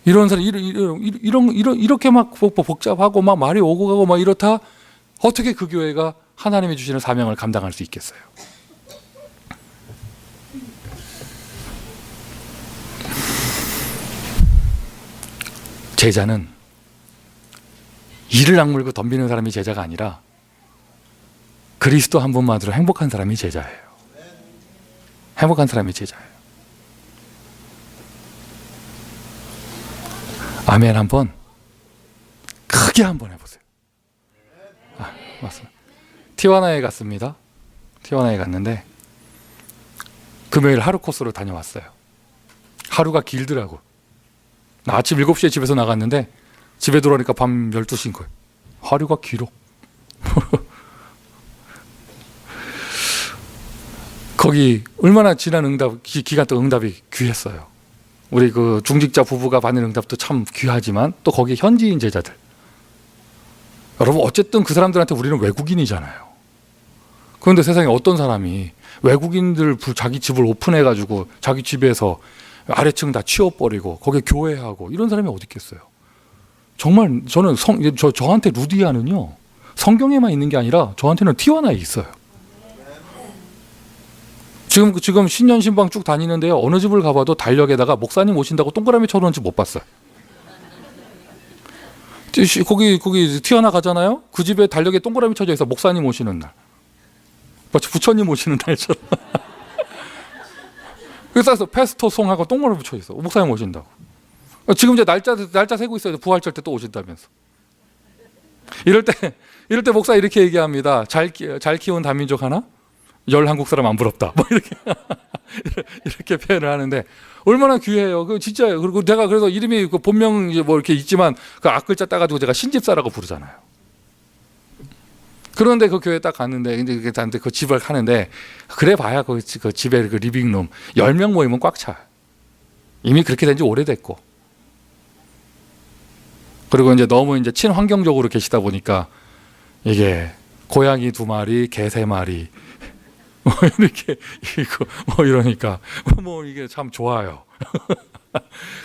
이런 사람, 이렇게 막 복잡하고 막 말이 오고 가고 막 이렇다. 어떻게 그 교회가 하나님이 주시는 사명을 감당할 수 있겠어요? 제자는 이를 악물고 덤비는 사람이 제자가 아니라 그리스도 한 분만으로 행복한 사람이 제자예요. 행복한 사람이 제자예요. 아멘. 한번 크게 한번 해보세요. 맞습니다. 티와나에 갔습니다. 티와나에 갔는데 금요일 하루 코스로 다녀왔어요. 하루가 길더라고. 나 아침 7시에 집에서 나갔는데 집에 들어오니까 밤 12시인 거예요. 하루가 길어. 거기 얼마나 지난 응답, 기간 동안 응답이 귀했어요. 우리 그 중직자 부부가 받는 응답도 참 귀하지만 또 거기 현지인 제자들. 여러분 어쨌든 그 사람들한테 우리는 외국인이잖아요. 그런데 세상에 어떤 사람이 외국인들 자기 집을 오픈해가지고 자기 집에서 아래층 다 치워버리고 거기에 교회하고 이런 사람이 어디 있겠어요? 정말 저는 저한테 루디아는요, 성경에만 있는 게 아니라 저한테는 티와나에 있어요. 지금 신년 신방 쭉 다니는데요, 어느 집을 가봐도 달력에다가 목사님 오신다고 동그라미 쳐놓은 집 못 봤어요. 거기 티와나 가잖아요. 그 집에 달력에 동그라미 쳐져 있어. 목사님 오시는 날, 마치 부처님 오시는 날처럼. 그래서 페스토 송하고 동그라미 붙여 있어. 목사님 오신다고. 지금 이제 날짜 세고 있어요. 부활절 때 또 오신다면서. 이럴 때 목사 이렇게 얘기합니다. 잘 키운 다민족 하나, 열 한국 사람 안 부럽다. 뭐 이렇게 이렇게 표현을 하는데 얼마나 귀해요. 그 진짜예요. 그리고 내가 그래서 이름이 그 본명 뭐 이렇게 있지만 그 앞글자 따가지고 제가 신집사라고 부르잖아요. 그런데 그 교회 딱 갔는데 이제 그 집을 가는데 그래 봐야 그 집에 그 리빙룸 10명 모이면 꽉 차. 이미 그렇게 된 지 오래됐고. 그리고 이제 너무 이제 친환경적으로 계시다 보니까 이게 고양이 2마리, 개 3마리 뭐 이렇게 이거 뭐 이러니까 뭐 이게 참 좋아요.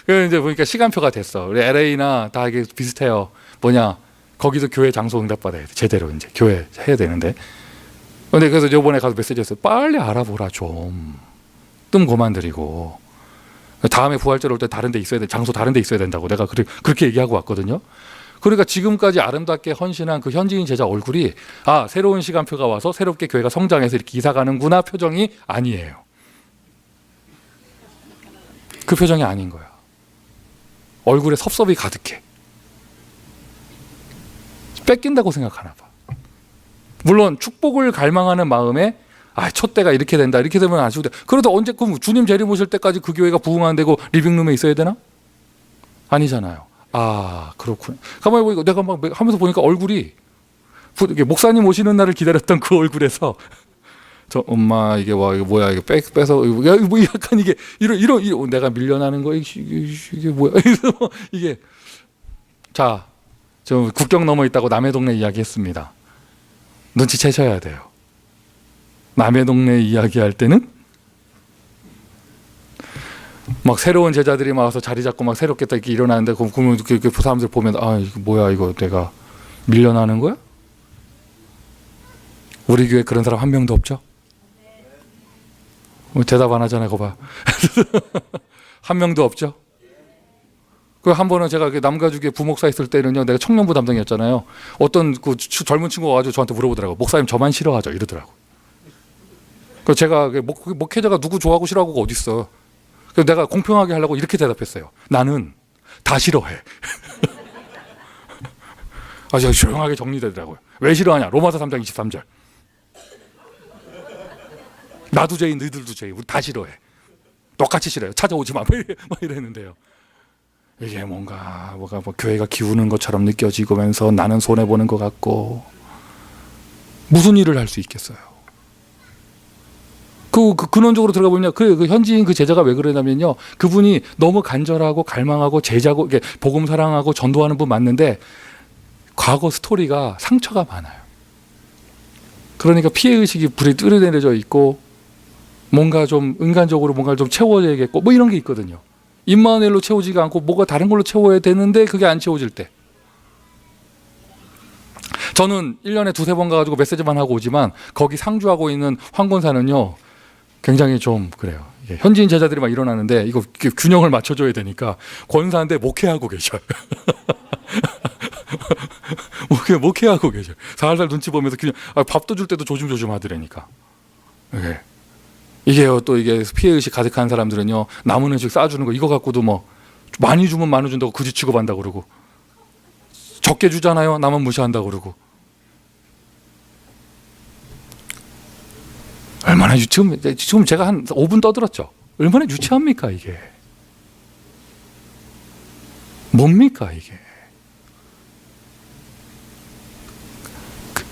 그래서 이제 보니까 시간표가 됐어. 우리 LA나 다 이게 비슷해요. 뭐냐? 거기서 교회 장소 응답받아야 돼. 제대로 이제 교회 해야 되는데. 근데 그래서 요번에 가서 메시지 했어요. 빨리 알아보라 좀. 뜸 그만 들이고. 다음에 부활절 올 때 다른 데 있어야 돼. 장소 다른 데 있어야 된다고 내가 그렇게 얘기하고 왔거든요. 그러니까 지금까지 아름답게 헌신한 그 현지인 제자 얼굴이 아, 새로운 시간표가 와서 새롭게 교회가 성장해서 이렇게 이사 가는구나 표정이 아니에요. 그 표정이 아닌 거야. 얼굴에 섭섭이 가득해. 뺏긴다고 생각하나 봐. 물론 축복을 갈망하는 마음에 아, 촛대가 이렇게 된다. 이렇게 되면 안 좋다. 그래도 언제 그럼 주님 재림 오실 때까지 그 교회가 부흥 안 되고 리빙룸에 있어야 되나? 아니잖아요. 아, 그렇구나. 가만히 보니까 내가 막 하면서 보니까 얼굴이 목사님 오시는 날을 기다렸던 그 얼굴에서 저 엄마 이게 와 이거 뭐야 이거 빼서 야 뭐 약간 이게 이런 내가 밀려나는 거 이게 뭐야 이게 자, 저 국경 넘어 있다고 남의 동네 이야기했습니다. 눈치채셔야 돼요. 남의 동네 이야기할 때는 막 새로운 제자들이 막 와서 자리 잡고 막 새롭게 딱 이렇게 일어나는데 그러면 그 사람들 보면 아 이거 뭐야 이거 내가 밀려나는 거야? 우리 교회 그런 사람 한 명도 없죠? 대답 안 하잖아요. 그거 봐. 한 명도 없죠? 그 한 번은 제가 남가죽에 부목사 있을 때는요, 내가 청년부 담당이었잖아요. 어떤 그 젊은 친구가 와가지고 저한테 물어보더라고. 목사님 저만 싫어하죠? 이러더라고. 그 제가 목회자가 누구 좋아하고 싫어하고가 어디 있어? 그래서 내가 공평하게 하려고 이렇게 대답했어요. 나는 다 싫어해. 아, 제가 조용하게 정리되더라고요. 왜 싫어하냐? 로마서 3장 23절. 나도 죄인, 너희들도 죄인. 우리 다 싫어해. 똑같이 싫어요. 찾아오지 마. 막 이랬는데요. 이게 뭔가 뭐 교회가 기우는 것처럼 느껴지면서 나는 손해 보는 것 같고 무슨 일을 할 수 있겠어요? 그 근원적으로 들어가 보면 그 현지인 그 제자가 왜 그러냐면요, 그분이 너무 간절하고 갈망하고 제자고 이게 복음 사랑하고 전도하는 분 맞는데 과거 스토리가 상처가 많아요. 그러니까 피해 의식이 불이 끓어내려져 있고 뭔가 좀 인간적으로 뭔가를 좀 채워야겠고 뭐 이런 게 있거든요. 임마누엘로 채우지가 않고 뭐가 다른 걸로 채워야 되는데 그게 안 채워질 때, 저는 1년에 2-3번 가가지고 메시지만 하고 오지만 거기 상주하고 있는 황권사는요 굉장히 좀 그래요. 현지인 제자들이 막 일어나는데 이거 균형을 맞춰줘야 되니까 권사한테 목회하고 계셔요. 목회하고 계셔요. 살살 눈치 보면서 그냥 밥도 줄 때도 조심조심 하더라니까. 이게요, 또 이게 피해의식 가득한 사람들은요, 남은 음식 싸주는 거 이거 갖고도 뭐 많이 주면 많이 준다고 그지 취급한다고 그러고, 적게 주잖아요, 남은 무시한다고 그러고. 얼마나 지금 제가 한 5분 떠들었죠. 얼마나 유치합니까 이게? 뭡니까 이게?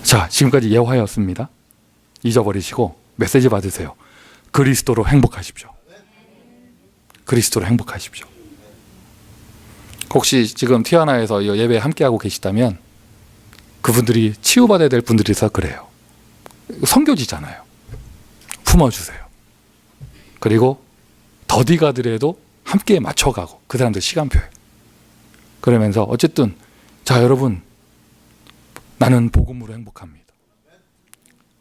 자, 지금까지 예화였습니다. 잊어버리시고 메시지 받으세요. 그리스도로 행복하십시오. 그리스도로 행복하십시오. 혹시 지금 티아나에서 예배에 함께하고 계시다면 그분들이 치유받아야 될 분들이서 그래요. 선교지잖아요. 품어주세요. 그리고 더디가더라도 함께 맞춰가고 그 사람들 시간표에. 그러면서 어쨌든 자 여러분, 나는 복음으로 행복합니다.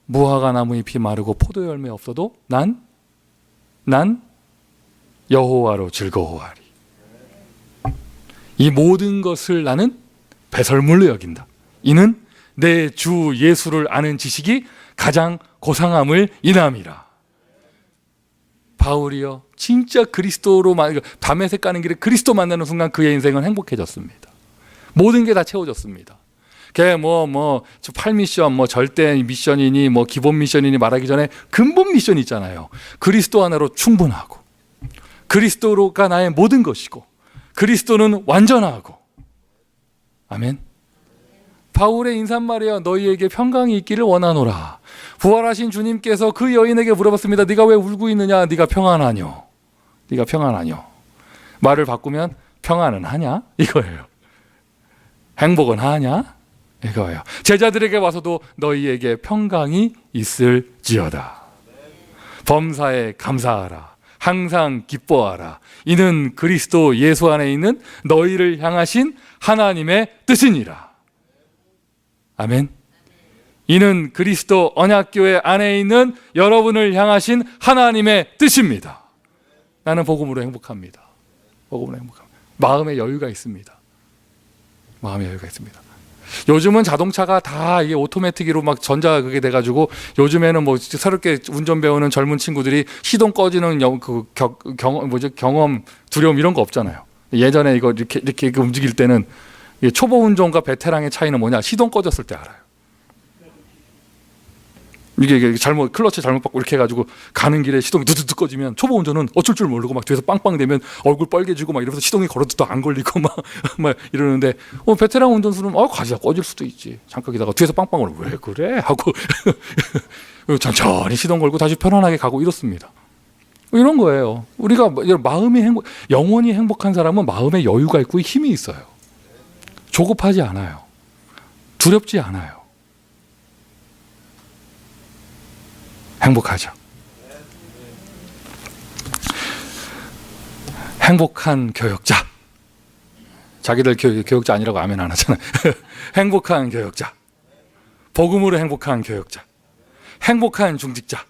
무화과 나무 잎이 마르고 포도 열매 없어도 난 여호와로 즐거워하리. 이 모든 것을 나는 배설물로 여긴다. 이는 내 주 예수를 아는 지식이 가장 고상함을 인함이라. 바울이요, 진짜 그리스도로 다메섹 가는 길에 그리스도 만나는 순간 그의 인생은 행복해졌습니다. 모든 게 다 채워졌습니다. 걔 뭐 8미션 뭐 절대 미션이니 뭐 기본 미션이니 말하기 전에 근본 미션이 있잖아요. 그리스도 하나로 충분하고, 그리스도가 나의 모든 것이고, 그리스도는 완전하고. 아멘. 바울의 인사말이야. 너희에게 평강이 있기를 원하노라. 부활하신 주님께서 그 여인에게 물어봤습니다. 네가 왜 울고 있느냐? 네가 평안하뇨? 네가 평안하뇨? 말을 바꾸면 평안은 하냐? 이거예요. 행복은 하냐? 이거예요. 제자들에게 와서도 너희에게 평강이 있을지어다. 범사에 감사하라. 항상 기뻐하라. 이는 그리스도 예수 안에 있는 너희를 향하신 하나님의 뜻이니라. 아멘. 이는 그리스도 언약교회 안에 있는 여러분을 향하신 하나님의 뜻입니다. 나는 복음으로 행복합니다. 복음으로 행복합니다. 마음의 여유가 있습니다. 마음의 여유가 있습니다. 요즘은 자동차가 다 이게 오토매틱으로 막 전자 그게 돼가지고, 요즘에는 뭐 새롭게 운전 배우는 젊은 친구들이 시동 꺼지는 경험, 두려움 이런 거 없잖아요. 예전에 이거 이렇게 움직일 때는, 초보 운전과 베테랑의 차이는 뭐냐? 시동 꺼졌을 때 알아요. 이게 잘못, 클러치 잘못 받고 이렇게 해가지고 가는 길에 시동이 두두두 꺼지면 초보 운전은 어쩔 줄 모르고 막 뒤에서 빵빵 대면 얼굴 빨개지고 막 이러면서 시동이 걸어도 안 걸리고 막 이러는데, 베테랑 운전수는 가지다 꺼질 수도 있지. 잠깐 기다가 뒤에서 빵빵 걸어. 왜 그래? 하고 천천히 시동 걸고 다시 편안하게 가고 이렇습니다. 이런 거예요. 우리가 마음이 영원히 행복한 사람은 마음에 여유가 있고 힘이 있어요. 조급하지 않아요. 두렵지 않아요. 행복하죠. 행복한 교역자. 자기들 교역자 아니라고 아멘 안 하잖아요. 행복한 교역자. 복음으로 행복한 교역자. 행복한 중직자.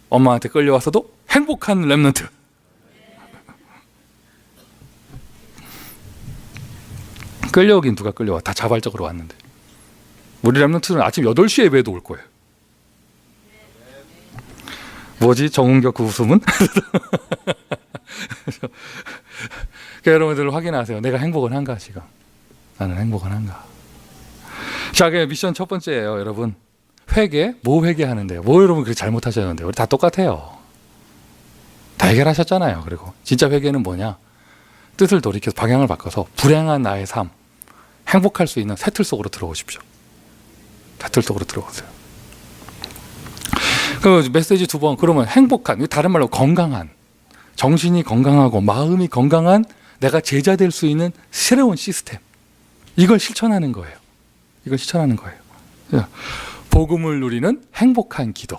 엄마한테 끌려와서도 행복한 렘넌트. 끌려오긴 누가 끌려와. 다 자발적으로 왔는데. 우리 렘넌트는 아침 8시 예배에도 올 거예요. 뭐지? 정은격 그 웃음은? 그러니까 여러분들 확인하세요. 내가 행복은 한가 지금? 나는 행복은 한가? 자, 미션 첫 번째예요, 여러분. 회개? 뭐 회개하는데요? 뭐 여러분 그렇게 잘못하셨는데요? 우리 다 똑같아요. 다 해결하셨잖아요. 그리고 진짜 회개는 뭐냐? 뜻을 돌이켜서 방향을 바꿔서 불행한 나의 삶, 행복할 수 있는 새 틀 속으로 들어오십시오. 새 틀 속으로 들어오세요. 그 메시지 2번. 그러면 행복한, 다른 말로 건강한, 정신이 건강하고 마음이 건강한 내가 제자 될 수 있는 새로운 시스템. 이걸 실천하는 거예요. 이걸 실천하는 거예요. 복음을 누리는 행복한 기도.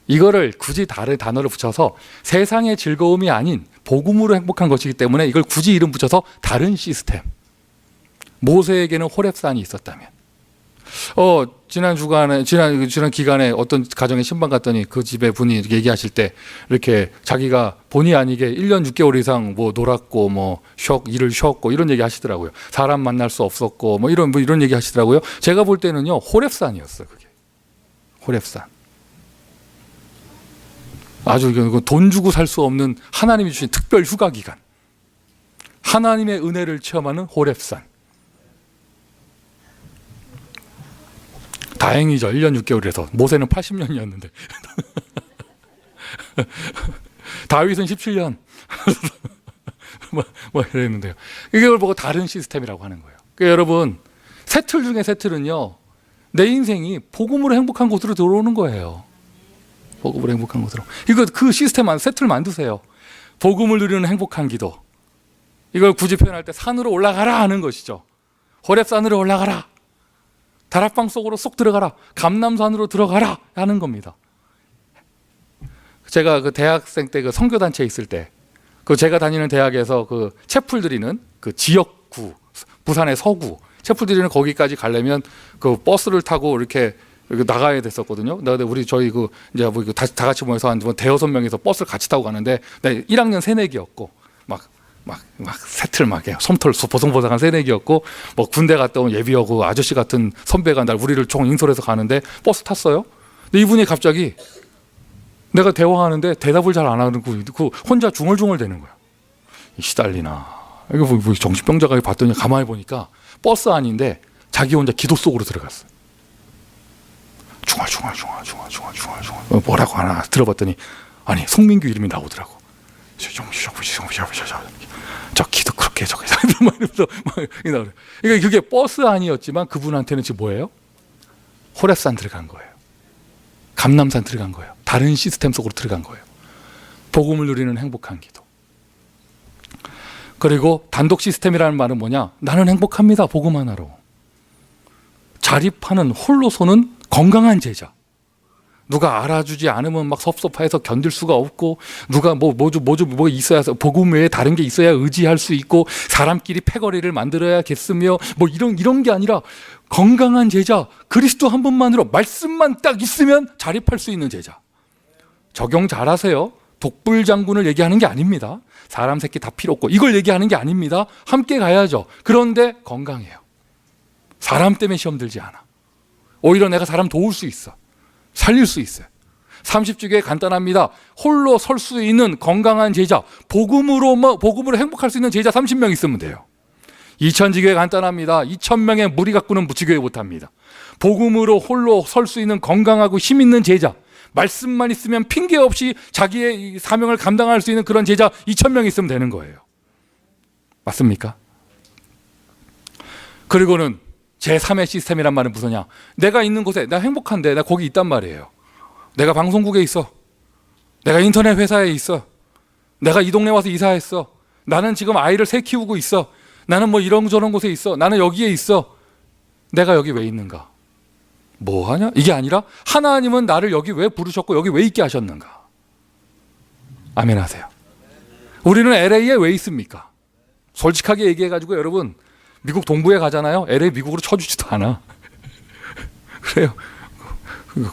이거를 굳이 다른 단어를 붙여서 세상의 즐거움이 아닌 복음으로 행복한 것이기 때문에 이걸 굳이 이름 붙여서 다른 모세에게는 호렙산이 있었다면, 지난 기간에 어떤 가정에 신방 갔더니 그 집에 분이 이렇게 얘기하실 때 이렇게 자기가 본의 아니게 1년 6개월 이상 뭐 놀았고 일을 쉬었고 이런 얘기 하시더라고요. 사람 만날 수 없었고 이런 얘기 하시더라고요. 제가 볼 때는요, 호렙산이었어요. 그게 호렙산. 아주 돈 주고 살 수 없는 하나님이 주신 특별 휴가 기간. 하나님의 은혜를 체험하는 호렙산. 다행이죠. 1년 6개월에서. 모세는 80년이었는데. 다윗은 17년. 이랬는데요. 이걸 보고 다른 시스템이라고 하는 거예요. 그러니까 여러분, 새 틀 중에 새 틀은요, 내 인생이 복음으로 행복한 곳으로 들어오는 거예요. 복음으로 행복한 곳으로. 그 시스템 새 틀 만드세요. 복음을 누리는 행복한 기도. 이걸 굳이 표현할 때 산으로 올라가라 하는 것이죠. 호렙산으로 올라가라. 다락방 속으로 쏙 들어가라. 감람산으로 들어가라 하는 겁니다. 제가 그 대학생 때 그 선교단체에 있을 때, 제가 다니는 대학에서 채플 드리는 지역구, 부산의 서구 채플 드리는 거기까지 가려면 버스를 타고 이렇게 나가야 됐었거든요. 근데 저희 이제 다 같이 모여서 한 대여섯 명이서 버스를 같이 타고 가는데, 1학년 새내기였고 새틀 해요. 솜털 보송보송한 새내기였고, 군대 갔다 온 예비하고 아저씨 같은 선배가 우리를 총 인솔해서 가는데 버스 탔어요. 근데 이분이 갑자기 내가 대화하는데 대답을 잘 안 하고 혼자 중얼중얼 대는 거야. 시달리나 이거 뭐 정신병자가 봤더니 가만히 보니까 버스 안인데 자기 혼자 기도 속으로 들어갔어. 중얼중얼 뭐라고 하나 들어봤더니 아니 송민규 이름이 나오더라고. 저 기도 그렇게 저거 이러면서 그러니까 그게 버스 안이었지만 그분한테는 지금 뭐예요? 호랩산 들어간 거예요. 감남산 들어간 거예요. 다른 시스템 속으로 들어간 거예요. 복음을 누리는 행복한 기도. 그리고 단독 시스템이라는 말은 뭐냐? 나는 행복합니다. 복음 하나로. 자립하는 홀로서는 건강한 제자. 누가 알아주지 않으면 막 섭섭해서 견딜 수가 없고, 누가 뭐 있어야, 복음 외에 다른 게 있어야 의지할 수 있고, 사람끼리 패거리를 만들어야겠으며, 뭐 이런 게 아니라 건강한 제자, 그리스도 한 분만으로 말씀만 딱 있으면 자립할 수 있는 제자. 적용 잘하세요. 독불 장군을 얘기하는 게 아닙니다. 사람 새끼 다 필요 없고 이걸 얘기하는 게 아닙니다. 함께 가야죠. 그런데 건강해요. 사람 때문에 시험 들지 않아. 오히려 내가 사람 도울 수 있어. 살릴 수 있어요. 30주기에 간단합니다. 홀로 설 수 있는 건강한 제자, 복음으로 행복할 수 있는 제자 30명 있으면 돼요. 2000지교회 간단합니다. 2000명의 무리 갖고는 무치교회 못합니다. 복음으로 홀로 설 수 있는 건강하고 힘 있는 제자, 말씀만 있으면 핑계 없이 자기의 사명을 감당할 수 있는 그런 제자 2000명 있으면 되는 거예요. 맞습니까? 그리고는 제3의 시스템이란 말은 무엇이냐? 내가 있는 곳에 나 행복한데 나 거기 있단 말이에요. 내가 방송국에 있어. 내가 인터넷 회사에 있어. 내가 이 동네 와서 이사했어. 나는 지금 아이를 새 키우고 있어. 나는 뭐 이런저런 곳에 있어. 나는 여기에 있어. 내가 여기 왜 있는가? 뭐 하냐? 이게 아니라 하나님은 나를 여기 왜 부르셨고 여기 왜 있게 하셨는가? 아멘 하세요. 우리는 LA에 왜 있습니까? 솔직하게 얘기해가지고 여러분, 미국 동부에 가잖아요. LA 미국으로 쳐주지도 않아. 그래요.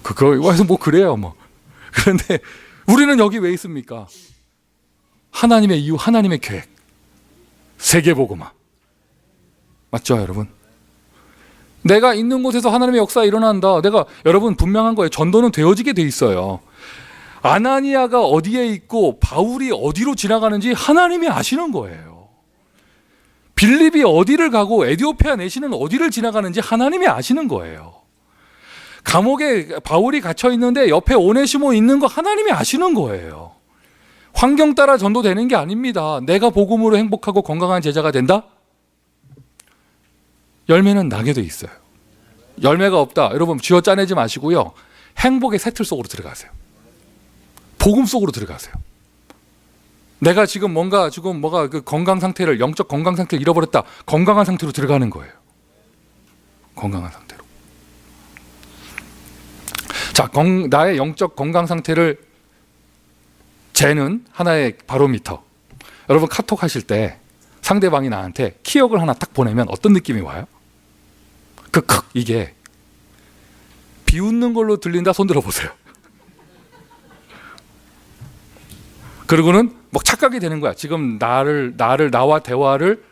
그거에서 뭐 그래요 뭐. 그런데 우리는 여기 왜 있습니까? 하나님의 이유, 하나님의 계획. 세계복음화. 맞죠 여러분? 내가 있는 곳에서 하나님의 역사가 일어난다. 여러분 분명한 거예요. 전도는 되어지게 돼 있어요. 아나니아가 어디에 있고 바울이 어디로 지나가는지 하나님이 아시는 거예요. 빌립이 어디를 가고 에디오피아 내시는 어디를 지나가는지 하나님이 아시는 거예요. 감옥에 바울이 갇혀 있는데 옆에 오네시모 있는 거 하나님이 아시는 거예요. 환경 따라 전도되는 게 아닙니다. 내가 복음으로 행복하고 건강한 제자가 된다? 열매는 나게 돼 있어요. 열매가 없다. 여러분 쥐어 짜내지 마시고요. 행복의 새틀 속으로 들어가세요. 복음 속으로 들어가세요. 내가 지금 뭐가 그 건강 상태를, 영적 건강 상태를 잃어버렸다. 건강한 상태로 들어가는 거예요. 건강한 상태로. 자, 나의 영적 건강 상태를 재는 하나의 바로미터. 여러분 카톡 하실 때 상대방이 나한테 키역을 하나 딱 보내면 어떤 느낌이 와요? 이게 비웃는 걸로 들린다. 손 들어보세요. 그리고는 막 착각이 되는 거야. 지금 나와 대화를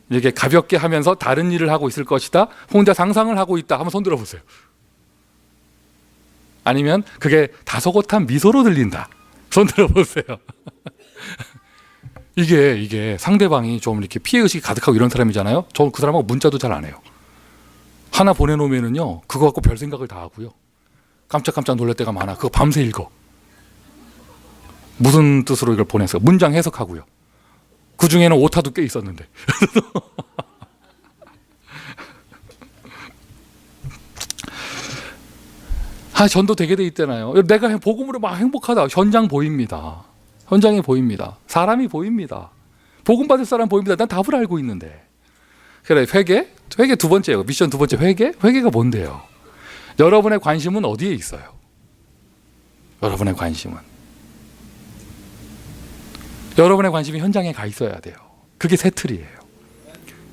이렇게 가볍게 하면서 다른 일을 하고 있을 것이다. 혼자 상상을 하고 있다. 한번 손 들어보세요. 아니면 그게 다소곳한 미소로 들린다. 손 들어보세요. 이게 상대방이 좀 이렇게 피해의식이 가득하고 이런 사람이잖아요. 저는 그 사람하고 문자도 잘 안 해요. 하나 보내놓으면은요, 그거 갖고 별 생각을 다 하고요. 깜짝깜짝 놀랄 때가 많아. 그거 밤새 읽어. 무슨 뜻으로 이걸 보냈어? 문장 해석하고요. 그 중에는 오타도 꽤 있었는데. 전도 되게 돼 있잖아요. 내가 복음으로 막 행복하다. 현장 보입니다. 현장에 보입니다. 사람이 보입니다. 복음 받을 사람 보입니다. 난 답을 알고 있는데. 그래, 회개 두 번째예요. 미션 두 번째, 회개가 뭔데요? 여러분의 관심은 어디에 있어요? 여러분의 관심이 현장에 가 있어야 돼요. 그게 새틀이에요.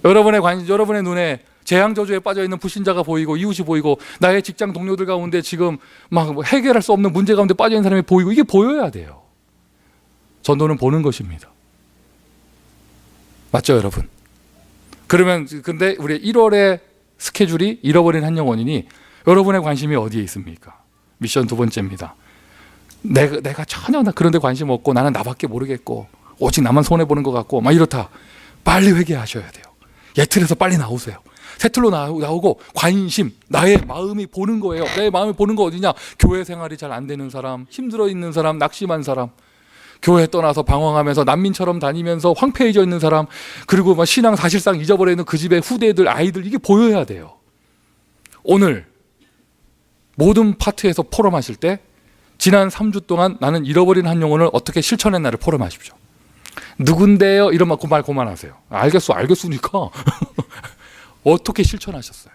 여러분의 눈에 재앙 저주에 빠져 있는 불신자가 보이고, 이웃이 보이고, 나의 직장 동료들 가운데 지금 막 해결할 수 없는 문제 가운데 빠져 있는 사람이 보이고, 이게 보여야 돼요. 전도는 보는 것입니다. 맞죠, 여러분? 근데 우리 1월의 스케줄이 잃어버린 한 영혼이니 여러분의 관심이 어디에 있습니까? 미션 두 번째입니다. 내가 전혀 그런 데 관심 없고 나는 나밖에 모르겠고 오직 나만 손해보는 것 같고 막 이렇다. 빨리 회개하셔야 돼요. 예틀에서 빨리 나오세요. 새틀로 나오고 관심, 나의 마음이 보는 거예요. 내 마음이 보는 거 어디냐? 교회 생활이 잘 안 되는 사람, 힘들어 있는 사람, 낙심한 사람, 교회 떠나서 방황하면서 난민처럼 다니면서 황폐해져 있는 사람, 그리고 막 신앙 사실상 잊어버려 있는 그 집의 후대들, 아이들, 이게 보여야 돼요. 오늘 모든 파트에서 포럼하실 때 지난 3주 동안 나는 잃어버린 한 영혼을 어떻게 실천했나를 포럼하십시오. 누군데요? 이런 말 그만하세요. 알겠으니까 어떻게 실천하셨어요?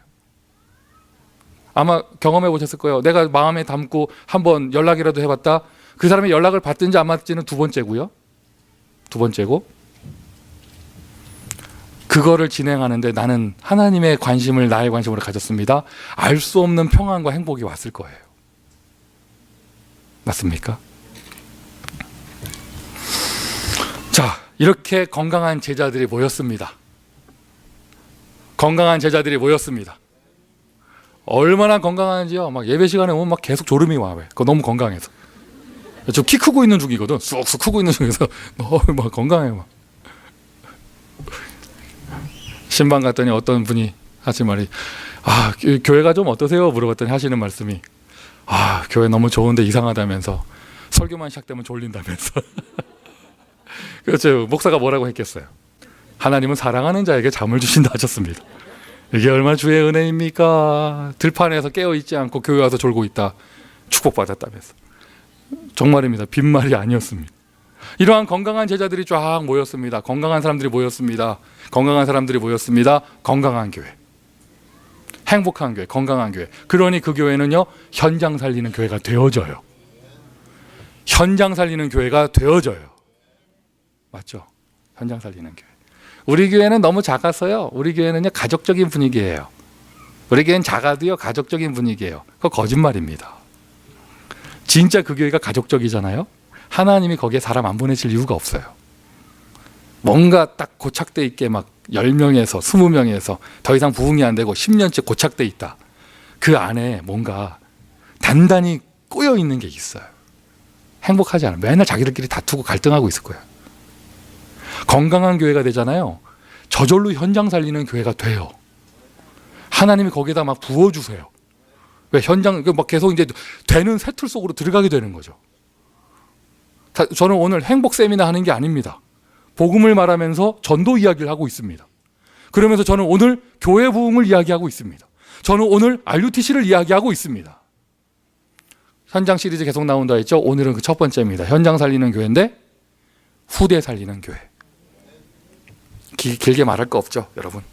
아마 경험해 보셨을 거예요. 내가 마음에 담고 한번 연락이라도 해봤다. 그 사람이 연락을 받든지 안 받든지는 두 번째고요. 두 번째고, 그거를 진행하는데 나는 하나님의 관심을 나의 관심으로 가졌습니다. 알 수 없는 평안과 행복이 왔을 거예요. 맞습니까? 자, 이렇게 건강한 제자들이 모였습니다. 건강한 제자들이 모였습니다. 얼마나 건강한지요. 막 예배 시간에 오면 막 계속 졸음이 와요. 그거 너무 건강해서. 저 키 크고 있는 중이거든. 쑥쑥 크고 있는 중에서 막 건강해요. 막. 신방 갔더니 어떤 분이 하신 말이, 교회가 좀 어떠세요? 물어봤더니 하시는 말씀이, 교회 너무 좋은데 이상하다면서, 설교만 시작되면 졸린다면서. 그렇죠. 목사가 뭐라고 했겠어요? 하나님은 사랑하는 자에게 잠을 주신다 하셨습니다. 이게 얼마나 주의 은혜입니까? 들판에서 깨어있지 않고 교회 와서 졸고 있다. 축복받았다면서. 정말입니다. 빈말이 아니었습니다. 이러한 건강한 제자들이 쫙 모였습니다. 건강한 사람들이 모였습니다. 건강한 사람들이 모였습니다. 건강한 교회, 행복한 교회, 건강한 교회. 그러니 그 교회는요, 현장 살리는 교회가 되어져요. 현장 살리는 교회가 되어져요. 맞죠? 현장 살리는 교회. 우리 교회는 너무 작아서요. 우리 교회는요, 가족적인 분위기예요. 우리 교회는 작아도요, 가족적인 분위기예요. 그거 거짓말입니다. 진짜 그 교회가 가족적이잖아요. 하나님이 거기에 사람 안 보내실 이유가 없어요. 뭔가 딱 고착돼 있게 막 10명에서 20명에서 더 이상 부흥이 안 되고 10년째 고착돼 있다. 그 안에 뭔가 단단히 꼬여 있는 게 있어요. 행복하지 않아요. 맨날 자기들끼리 다투고 갈등하고 있을 거예요. 건강한 교회가 되잖아요. 저절로 현장 살리는 교회가 돼요. 하나님이 거기에다 막 부어주세요. 왜 현장 막 계속 이제 되는 새틀 속으로 들어가게 되는 거죠. 저는 오늘 행복 세미나 하는 게 아닙니다. 복음을 말하면서 전도 이야기를 하고 있습니다. 그러면서 저는 오늘 교회 부흥을 이야기하고 있습니다. 저는 오늘 RUTC를 이야기하고 있습니다. 현장 시리즈 계속 나온다 했죠. 오늘은 그 첫 번째입니다. 현장 살리는 교회인데 후대 살리는 교회. 길게 말할 거 없죠, 여러분.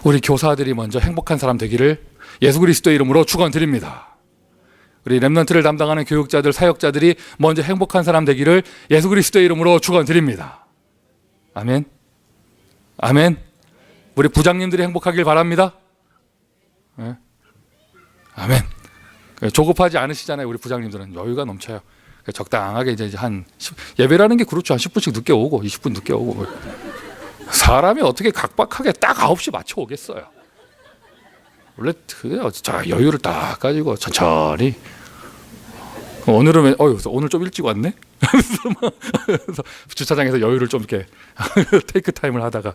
우리 교사들이 먼저 행복한 사람 되기를 예수 그리스도의 이름으로 축원드립니다. 우리 렘넌트를 담당하는 교육자들, 사역자들이 먼저 행복한 사람 되기를 예수 그리스도의 이름으로 축원드립니다. 아멘. 아멘. 우리 부장님들이 행복하길 바랍니다. 네. 아멘. 조급하지 않으시잖아요. 우리 부장님들은 여유가 넘쳐요. 적당하게 이제 예배라는 게 그렇죠. 한 10분씩 늦게 오고 20분 늦게 오고. 사람이 어떻게 각박하게 딱 9시 맞춰 오겠어요. 원래 자, 여유를 딱 가지고 천천히. 오늘은 오늘 좀 일찍 왔네. 그래서 주차장에서 여유를 좀 이렇게 테이크 타임을 하다가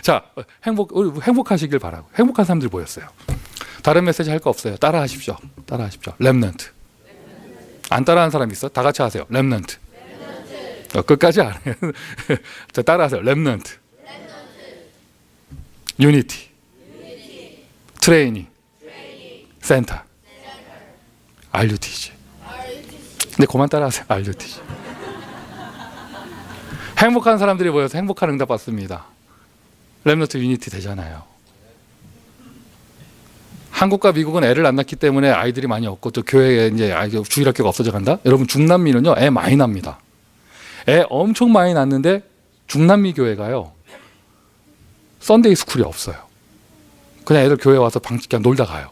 자, 행복하시길 바라고. 행복한 사람들이 모였어요. 다른 메시지 할 거 없어요. 따라하십시오. 따라하십시오. 렘넌트. 안 따라하는 사람 있어? 다 같이 하세요. 렘넌트. 끝까지 안 해요. 자, 따라하세요. 렘넌트. 유니티. 트레이닝. 센터. RUTC. 근데 그만 따라하세요. RUTC. 행복한 사람들이 모여서 행복한 응답 받습니다. 렘넌트 유니티 되잖아요. 한국과 미국은 애를 안 낳기 때문에 아이들이 많이 없고 또 교회에 이제 주일학교가 없어져 간다. 여러분 중남미는요, 애 많이 납니다. 애 엄청 많이 낳는데 중남미 교회가요, 썬데이 스쿨이 없어요. 그냥 애들 교회 와서 그냥 놀다 가요.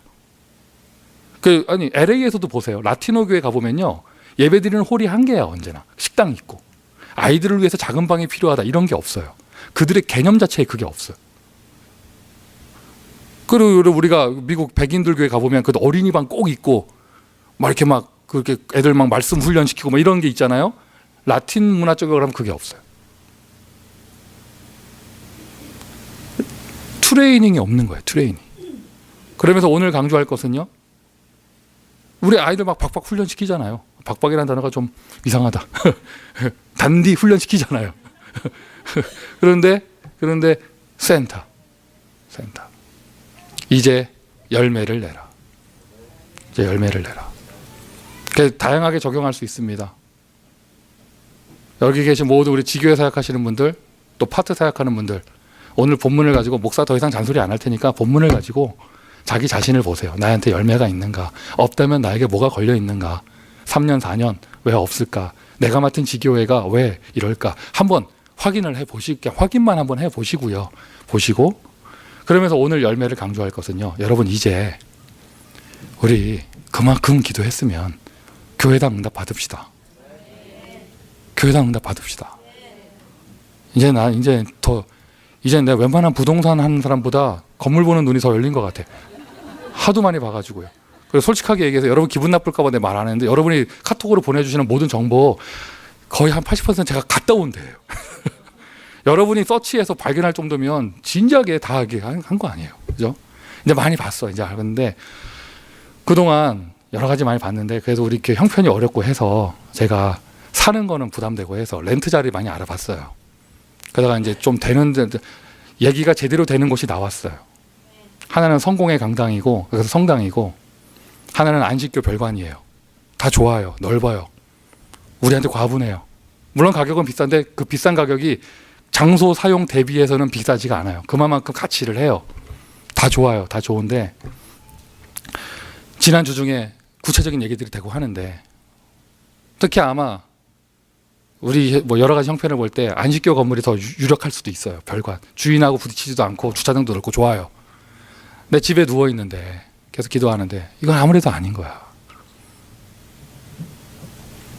아니 LA에서도 보세요. 라티노 교회 가보면요, 예배 드리는 홀이 한 개야. 언제나 식당 있고 아이들을 위해서 작은 방이 필요하다 이런 게 없어요. 그들의 개념 자체에 그게 없어요. 그리고 우리가 미국 백인들 교회 가보면 그 어린이방 꼭 있고 막 이렇게 막 그렇게 애들 막 말씀 훈련시키고 막 이런 게 있잖아요. 라틴 문화 쪽에 가면 그게 없어요. 트레이닝이 없는 거예요. 트레이닝. 그러면서 오늘 강조할 것은요. 우리 아이들 막 박박 훈련시키잖아요. 박박이라는 단어가 좀 이상하다. 단디 훈련시키잖아요. 그런데 센터. 이제 열매를 내라. 이제 열매를 내라. 다양하게 적용할 수 있습니다. 여기 계신 모든 우리 지교회 사역하시는 분들, 또 파트 사역하는 분들, 오늘 본문을 가지고 목사 더 이상 잔소리 안 할 테니까 본문을 가지고 자기 자신을 보세요. 나한테 열매가 있는가? 없다면 나에게 뭐가 걸려 있는가? 3년, 4년 왜 없을까? 내가 맡은 지교회가 왜 이럴까? 한번 확인을 확인만 한번 해 보시고요. 보시고 그러면서 오늘 열매를 강조할 것은요. 여러분 이제 우리 그만큼 기도했으면 교회당 응답 받읍시다. 교회당 응답 받읍시다. 이제 내가 웬만한 부동산 하는 사람보다 건물 보는 눈이 더 열린 것 같아. 하도 많이 봐가지고요. 그래서 솔직하게 얘기해서 여러분 기분 나쁠까 봐 내가 말 안 했는데 여러분이 카톡으로 보내주시는 모든 정보 거의 한 80% 제가 갔다 온 데예요. 여러분이 서치해서 발견할 정도면 진작에 다 한 거 아니에요. 그죠? 이제 많이 봤어. 이제 알았는데 그동안 여러 가지 많이 봤는데 그래도 우리 이렇게 형편이 어렵고 해서 제가 사는 거는 부담되고 해서 렌트 자리 많이 알아봤어요. 그러다가 이제 좀 되는데 얘기가 제대로 되는 곳이 나왔어요. 하나는 성공의 강당이고 그래서 성당이고 하나는 안식교 별관이에요. 다 좋아요. 넓어요. 우리한테 과분해요. 물론 가격은 비싼데 그 비싼 가격이 장소 사용 대비해서는 비싸지가 않아요. 그만큼 가치를 해요. 다 좋아요. 다 좋은데 지난주 중에 구체적인 얘기들이 되고 하는데 특히 아마 우리 뭐 여러 가지 형편을 볼 때 안식교 건물이 더 유력할 수도 있어요. 별관. 주인하고 부딪히지도 않고 주차장도 넓고 좋아요. 내 집에 누워 있는데 계속 기도하는데 이건 아무래도 아닌 거야.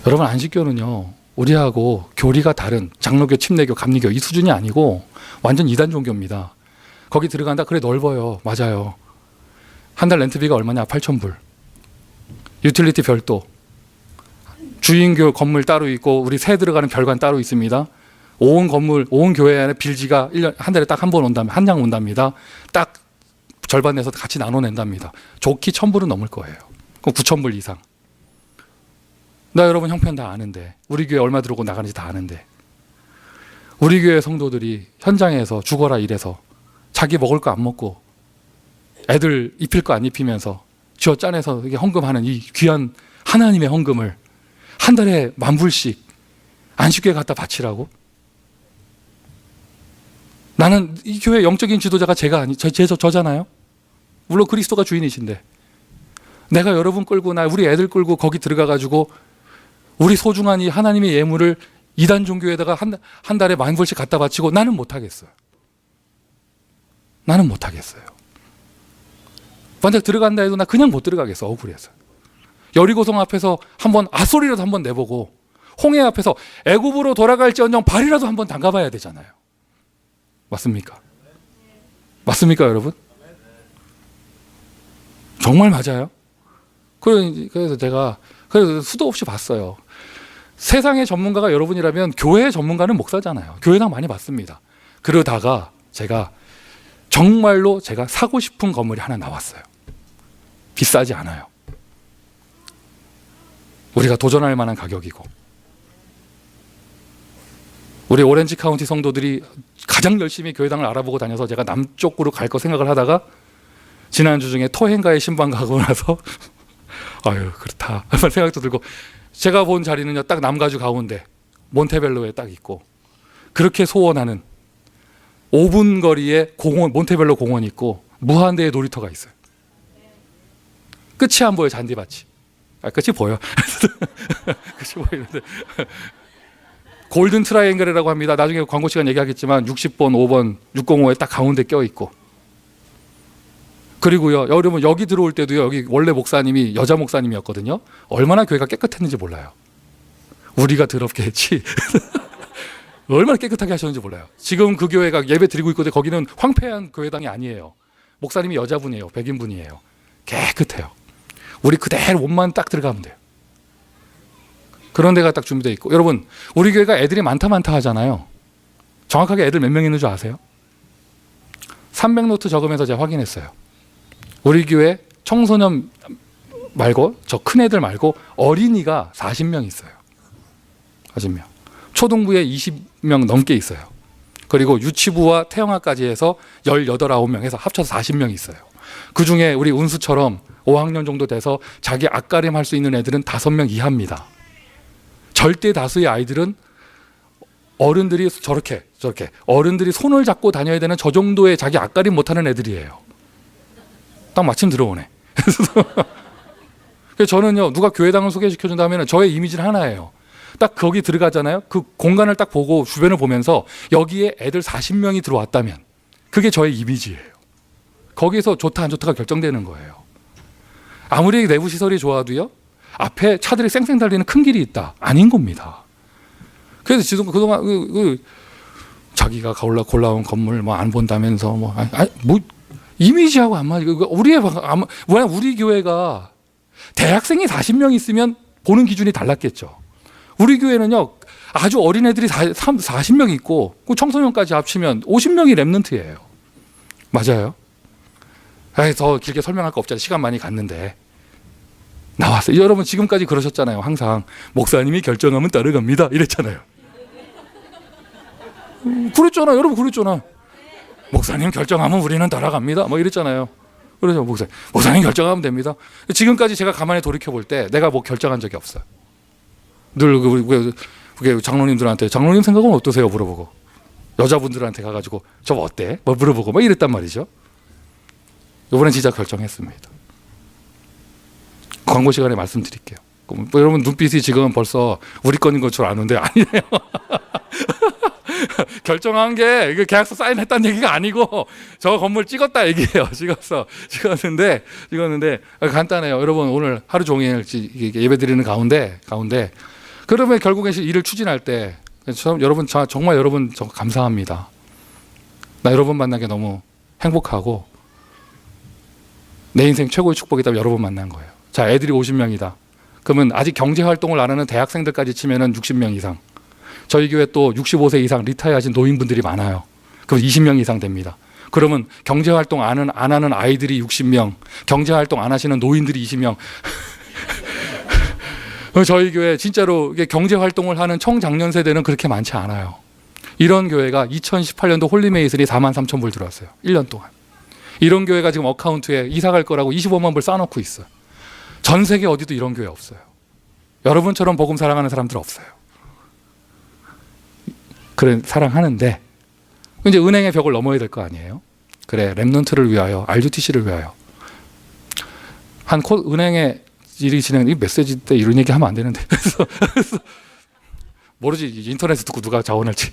여러분 안식교는요. 우리하고 교리가 다른 장로교, 침례교, 감리교 이 수준이 아니고 완전 이단 종교입니다. 거기 들어간다? 그래 넓어요. 맞아요. 한 달 렌트비가 얼마냐? 8,000불. 유틸리티 별도. 주인교 건물 따로 있고 우리 새 들어가는 별관 따로 있습니다. 온 건물, 온 교회 안에 빌지가 1년 한 달에 딱 한 번 온답니다. 한 장 온답니다. 딱 절반 내서 같이 나눠낸답니다. 좋기 1,000불은 넘을 거예요. 그럼 9,000불 이상. 나 여러분 형편 다 아는데 우리 교회 얼마 들어오고 나가는지 다 아는데 우리 교회 성도들이 현장에서 죽어라 일해서 자기 먹을 거 안 먹고 애들 입힐 거 안 입히면서 쥐어 짜내서 헌금하는 이 귀한 하나님의 헌금을 한 달에 10,000불씩 안식교에 갖다 바치라고? 나는 이 교회 영적인 지도자가 저잖아요. 물론 그리스도가 주인이신데 내가 여러분 끌고 우리 애들 끌고 거기 들어가가지고 우리 소중한 이 하나님의 예물을 이단 종교에다가 한 달에 10,000불씩 갖다 바치고 나는 못하겠어요. 나는 못하겠어요. 만약 들어간다 해도 나 그냥 못 들어가겠어. 억울해서. 여리고성 앞에서 한번 앗소리라도 한번 내보고 홍해 앞에서 애굽으로 돌아갈지언정 발이라도 한번 담가봐야 되잖아요. 맞습니까? 맞습니까 여러분? 정말 맞아요. 그래서 제가 수도 없이 봤어요. 세상의 전문가가 여러분이라면 교회의 전문가는 목사잖아요. 교회당 많이 봤습니다. 그러다가 제가 정말로 제가 사고 싶은 건물이 하나 나왔어요. 비싸지 않아요. 우리가 도전할 만한 가격이고 우리 오렌지 카운티 성도들이 가장 열심히 교회당을 알아보고 다녀서 제가 남쪽으로 갈 거 생각을 하다가 지난주 중에 토행가에 신방 가고 나서 아유 그렇다 생각도 들고 제가 본 자리는요 딱 남가주 가운데 몬테벨로에 딱 있고 그렇게 소원하는 5분 거리에 공원 몬테벨로 공원이 있고 무한대의 놀이터가 있어요. 끝이 안 보여 잔디밭이. 끝이 보여. 끝이 보이는데 골든 트라이앵글이라고 합니다. 나중에 광고 시간 얘기하겠지만 60번, 5번, 605에 딱 가운데 껴 있고 그리고요 여러분 여기 들어올 때도요 여기 원래 목사님이 여자 목사님이었거든요. 얼마나 교회가 깨끗했는지 몰라요. 우리가 더럽게 했지 얼마나 깨끗하게 하셨는지 몰라요. 지금 그 교회가 예배 드리고 있거든요. 거기는 황폐한 교회당이 아니에요. 목사님이 여자분이에요. 백인분이에요. 깨끗해요. 우리 그대로 옷만 딱 들어가면 돼요. 그런 데가 딱 준비되어 있고 여러분 우리 교회가 애들이 많다 하잖아요. 정확하게 애들 몇 명 있는 줄 아세요? 300노트 적으면서 제가 확인했어요. 우리 교회 청소년 말고 저 큰 애들 말고 어린이가 40명 있어요. 40명. 초등부에 20명 넘게 있어요. 그리고 유치부와 태영아까지 해서 18, 9명 해서 합쳐서 40명 있어요. 그중에 우리 운수처럼 5학년 정도 돼서 자기 앞가림 할 수 있는 애들은 5명 이하입니다. 절대 다수의 아이들은 어른들이 저렇게 어른들이 손을 잡고 다녀야 되는 저 정도의 자기 앞가림 못하는 애들이에요. 딱 마침 들어오네. 그래서 저는요, 누가 교회당을 소개시켜준다면 저의 이미지는 하나예요. 딱 거기 들어가잖아요. 그 공간을 딱 보고 주변을 보면서 여기에 애들 40명이 들어왔다면 그게 저의 이미지예요. 거기서 좋다 안 좋다가 결정되는 거예요. 아무리 내부 시설이 좋아도요, 앞에 차들이 쌩쌩 달리는 큰 길이 있다, 아닌 겁니다. 그래서 지금 그동안 자기가 골라온 건물 뭐 안 본다면서 뭐 이미지하고 안 맞아. 우리 교회가 대학생이 40명 있으면 보는 기준이 달랐겠죠. 우리 교회는요, 아주 어린 애들이 40명 있고 청소년까지 합치면 50명이 랩런트예요. 맞아요. 더 길게 설명할 거 없잖아요. 시간 많이 갔는데. 나왔어요. 여러분 지금까지 그러셨잖아요. 항상 목사님이 결정하면 따라갑니다 이랬잖아요. 그랬잖아요. 여러분 그랬잖아. 목사님 결정하면 우리는 따라갑니다 뭐 이랬잖아요. 그래서 목사님 결정하면 됩니다. 지금까지 제가 가만히 돌이켜 볼 때 내가 뭐 결정한 적이 없어요. 늘 장로님들한테 장로님 생각은 어떠세요 물어보고, 여자분들한테 가가지고 저 어때 뭐 물어보고 막 이랬단 말이죠. 이번엔 진짜 결정했습니다. 광고 시간에 말씀드릴게요. 여러분 눈빛이 지금 벌써 우리 건인 것처럼 아는데 아니에요. 결정한 게 계약서 사인했다는 얘기가 아니고 저 건물 찍었다 얘기예요. 찍었는데 간단해요. 여러분 오늘 하루 종일 예배드리는 가운데 그러면 결국에 일을 추진할 때 여러분 정말 여러분 감사합니다. 나 여러분 만난 게 너무 행복하고 내 인생 최고의 축복이다. 여러분 만난 거예요. 자, 애들이 50명이다. 그러면 아직 경제활동을 안 하는 대학생들까지 치면은 60명 이상. 저희 교회 또 65세 이상 리타이어 하신 노인분들이 많아요. 그럼 20명 이상 됩니다. 그러면 경제활동 안 하는 아이들이 60명, 경제활동 안 하시는 노인들이 20명. 저희 교회 진짜로 경제활동을 하는 청장년 세대는 그렇게 많지 않아요. 이런 교회가 2018년도 홀리메이슨이 43,000불 들어왔어요. 1년 동안. 이런 교회가 지금 어카운트에 이사 갈 거라고 25만 불 쌓아놓고 있어요. 전 세계 어디도 이런 교회 없어요. 여러분처럼 복음 사랑하는 사람들 없어요. 그래, 사랑하는데 이제 은행의 벽을 넘어야 될 거 아니에요. 그래, 랩넌트를 위하여, RUTC를 위하여. 은행에 일이 이 메시지 때 이런 얘기 하면 안 되는데. 그래서 모르지, 인터넷에 듣고 누가 자원할지.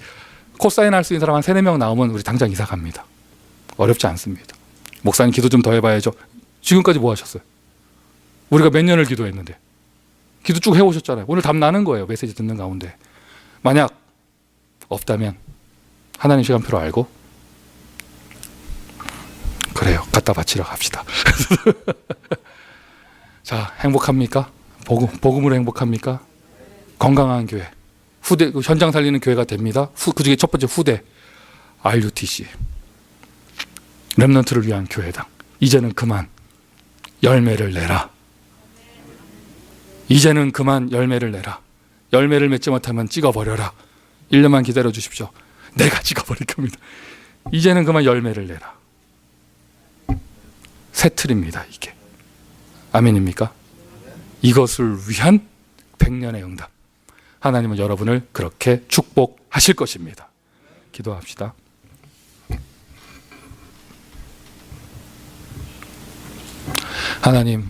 코사인 할 수 있는 사람 한 3, 4명 나오면 우리 당장 이사 갑니다. 어렵지 않습니다. 목사님 기도 좀 더 해봐야죠. 지금까지 뭐 하셨어요? 우리가 몇 년을 기도했는데. 기도 쭉 해오셨잖아요. 오늘 답 나는 거예요. 메시지 듣는 가운데. 만약 없다면 하나님 시간표로 알고 그래요. 갖다 바치러 갑시다. 자, 행복합니까? 복음으로 행복합니까? 건강한 교회, 후대, 현장 살리는 교회가 됩니다. 그중에 첫 번째 후대, RUTC, 렘넌트를 위한 교회당. 이제는 그만 열매를 내라. 이제는 그만 열매를 내라. 열매를 맺지 못하면 찍어버려라. 1년만 기다려 주십시오. 내가 찍어버릴 겁니다. 이제는 그만 열매를 내라. 새 틀입니다, 이게. 아멘입니까? 이것을 위한 100년의 응답. 하나님은 여러분을 그렇게 축복하실 것입니다. 기도합시다. 하나님,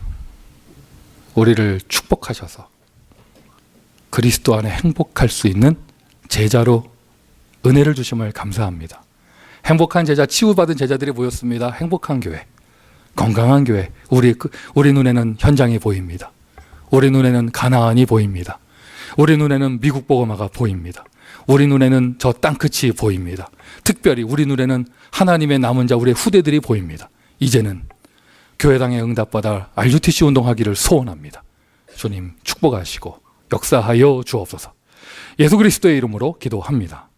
우리를 축복하셔서 그리스도 안에 행복할 수 있는 제자로 은혜를 주심을 감사합니다. 행복한 제자, 치유받은 제자들이 모였습니다. 행복한 교회, 건강한 교회. 우리 눈에는 현장이 보입니다. 우리 눈에는 가나안이 보입니다. 우리 눈에는 미국 복음화가 보입니다. 우리 눈에는 저 땅끝이 보입니다. 특별히 우리 눈에는 하나님의 남은 자, 우리의 후대들이 보입니다. 이제는 교회당의 응답받아 RUTC 운동하기를 소원합니다. 주님 축복하시고 역사하여 주옵소서. 예수 그리스도의 이름으로 기도합니다.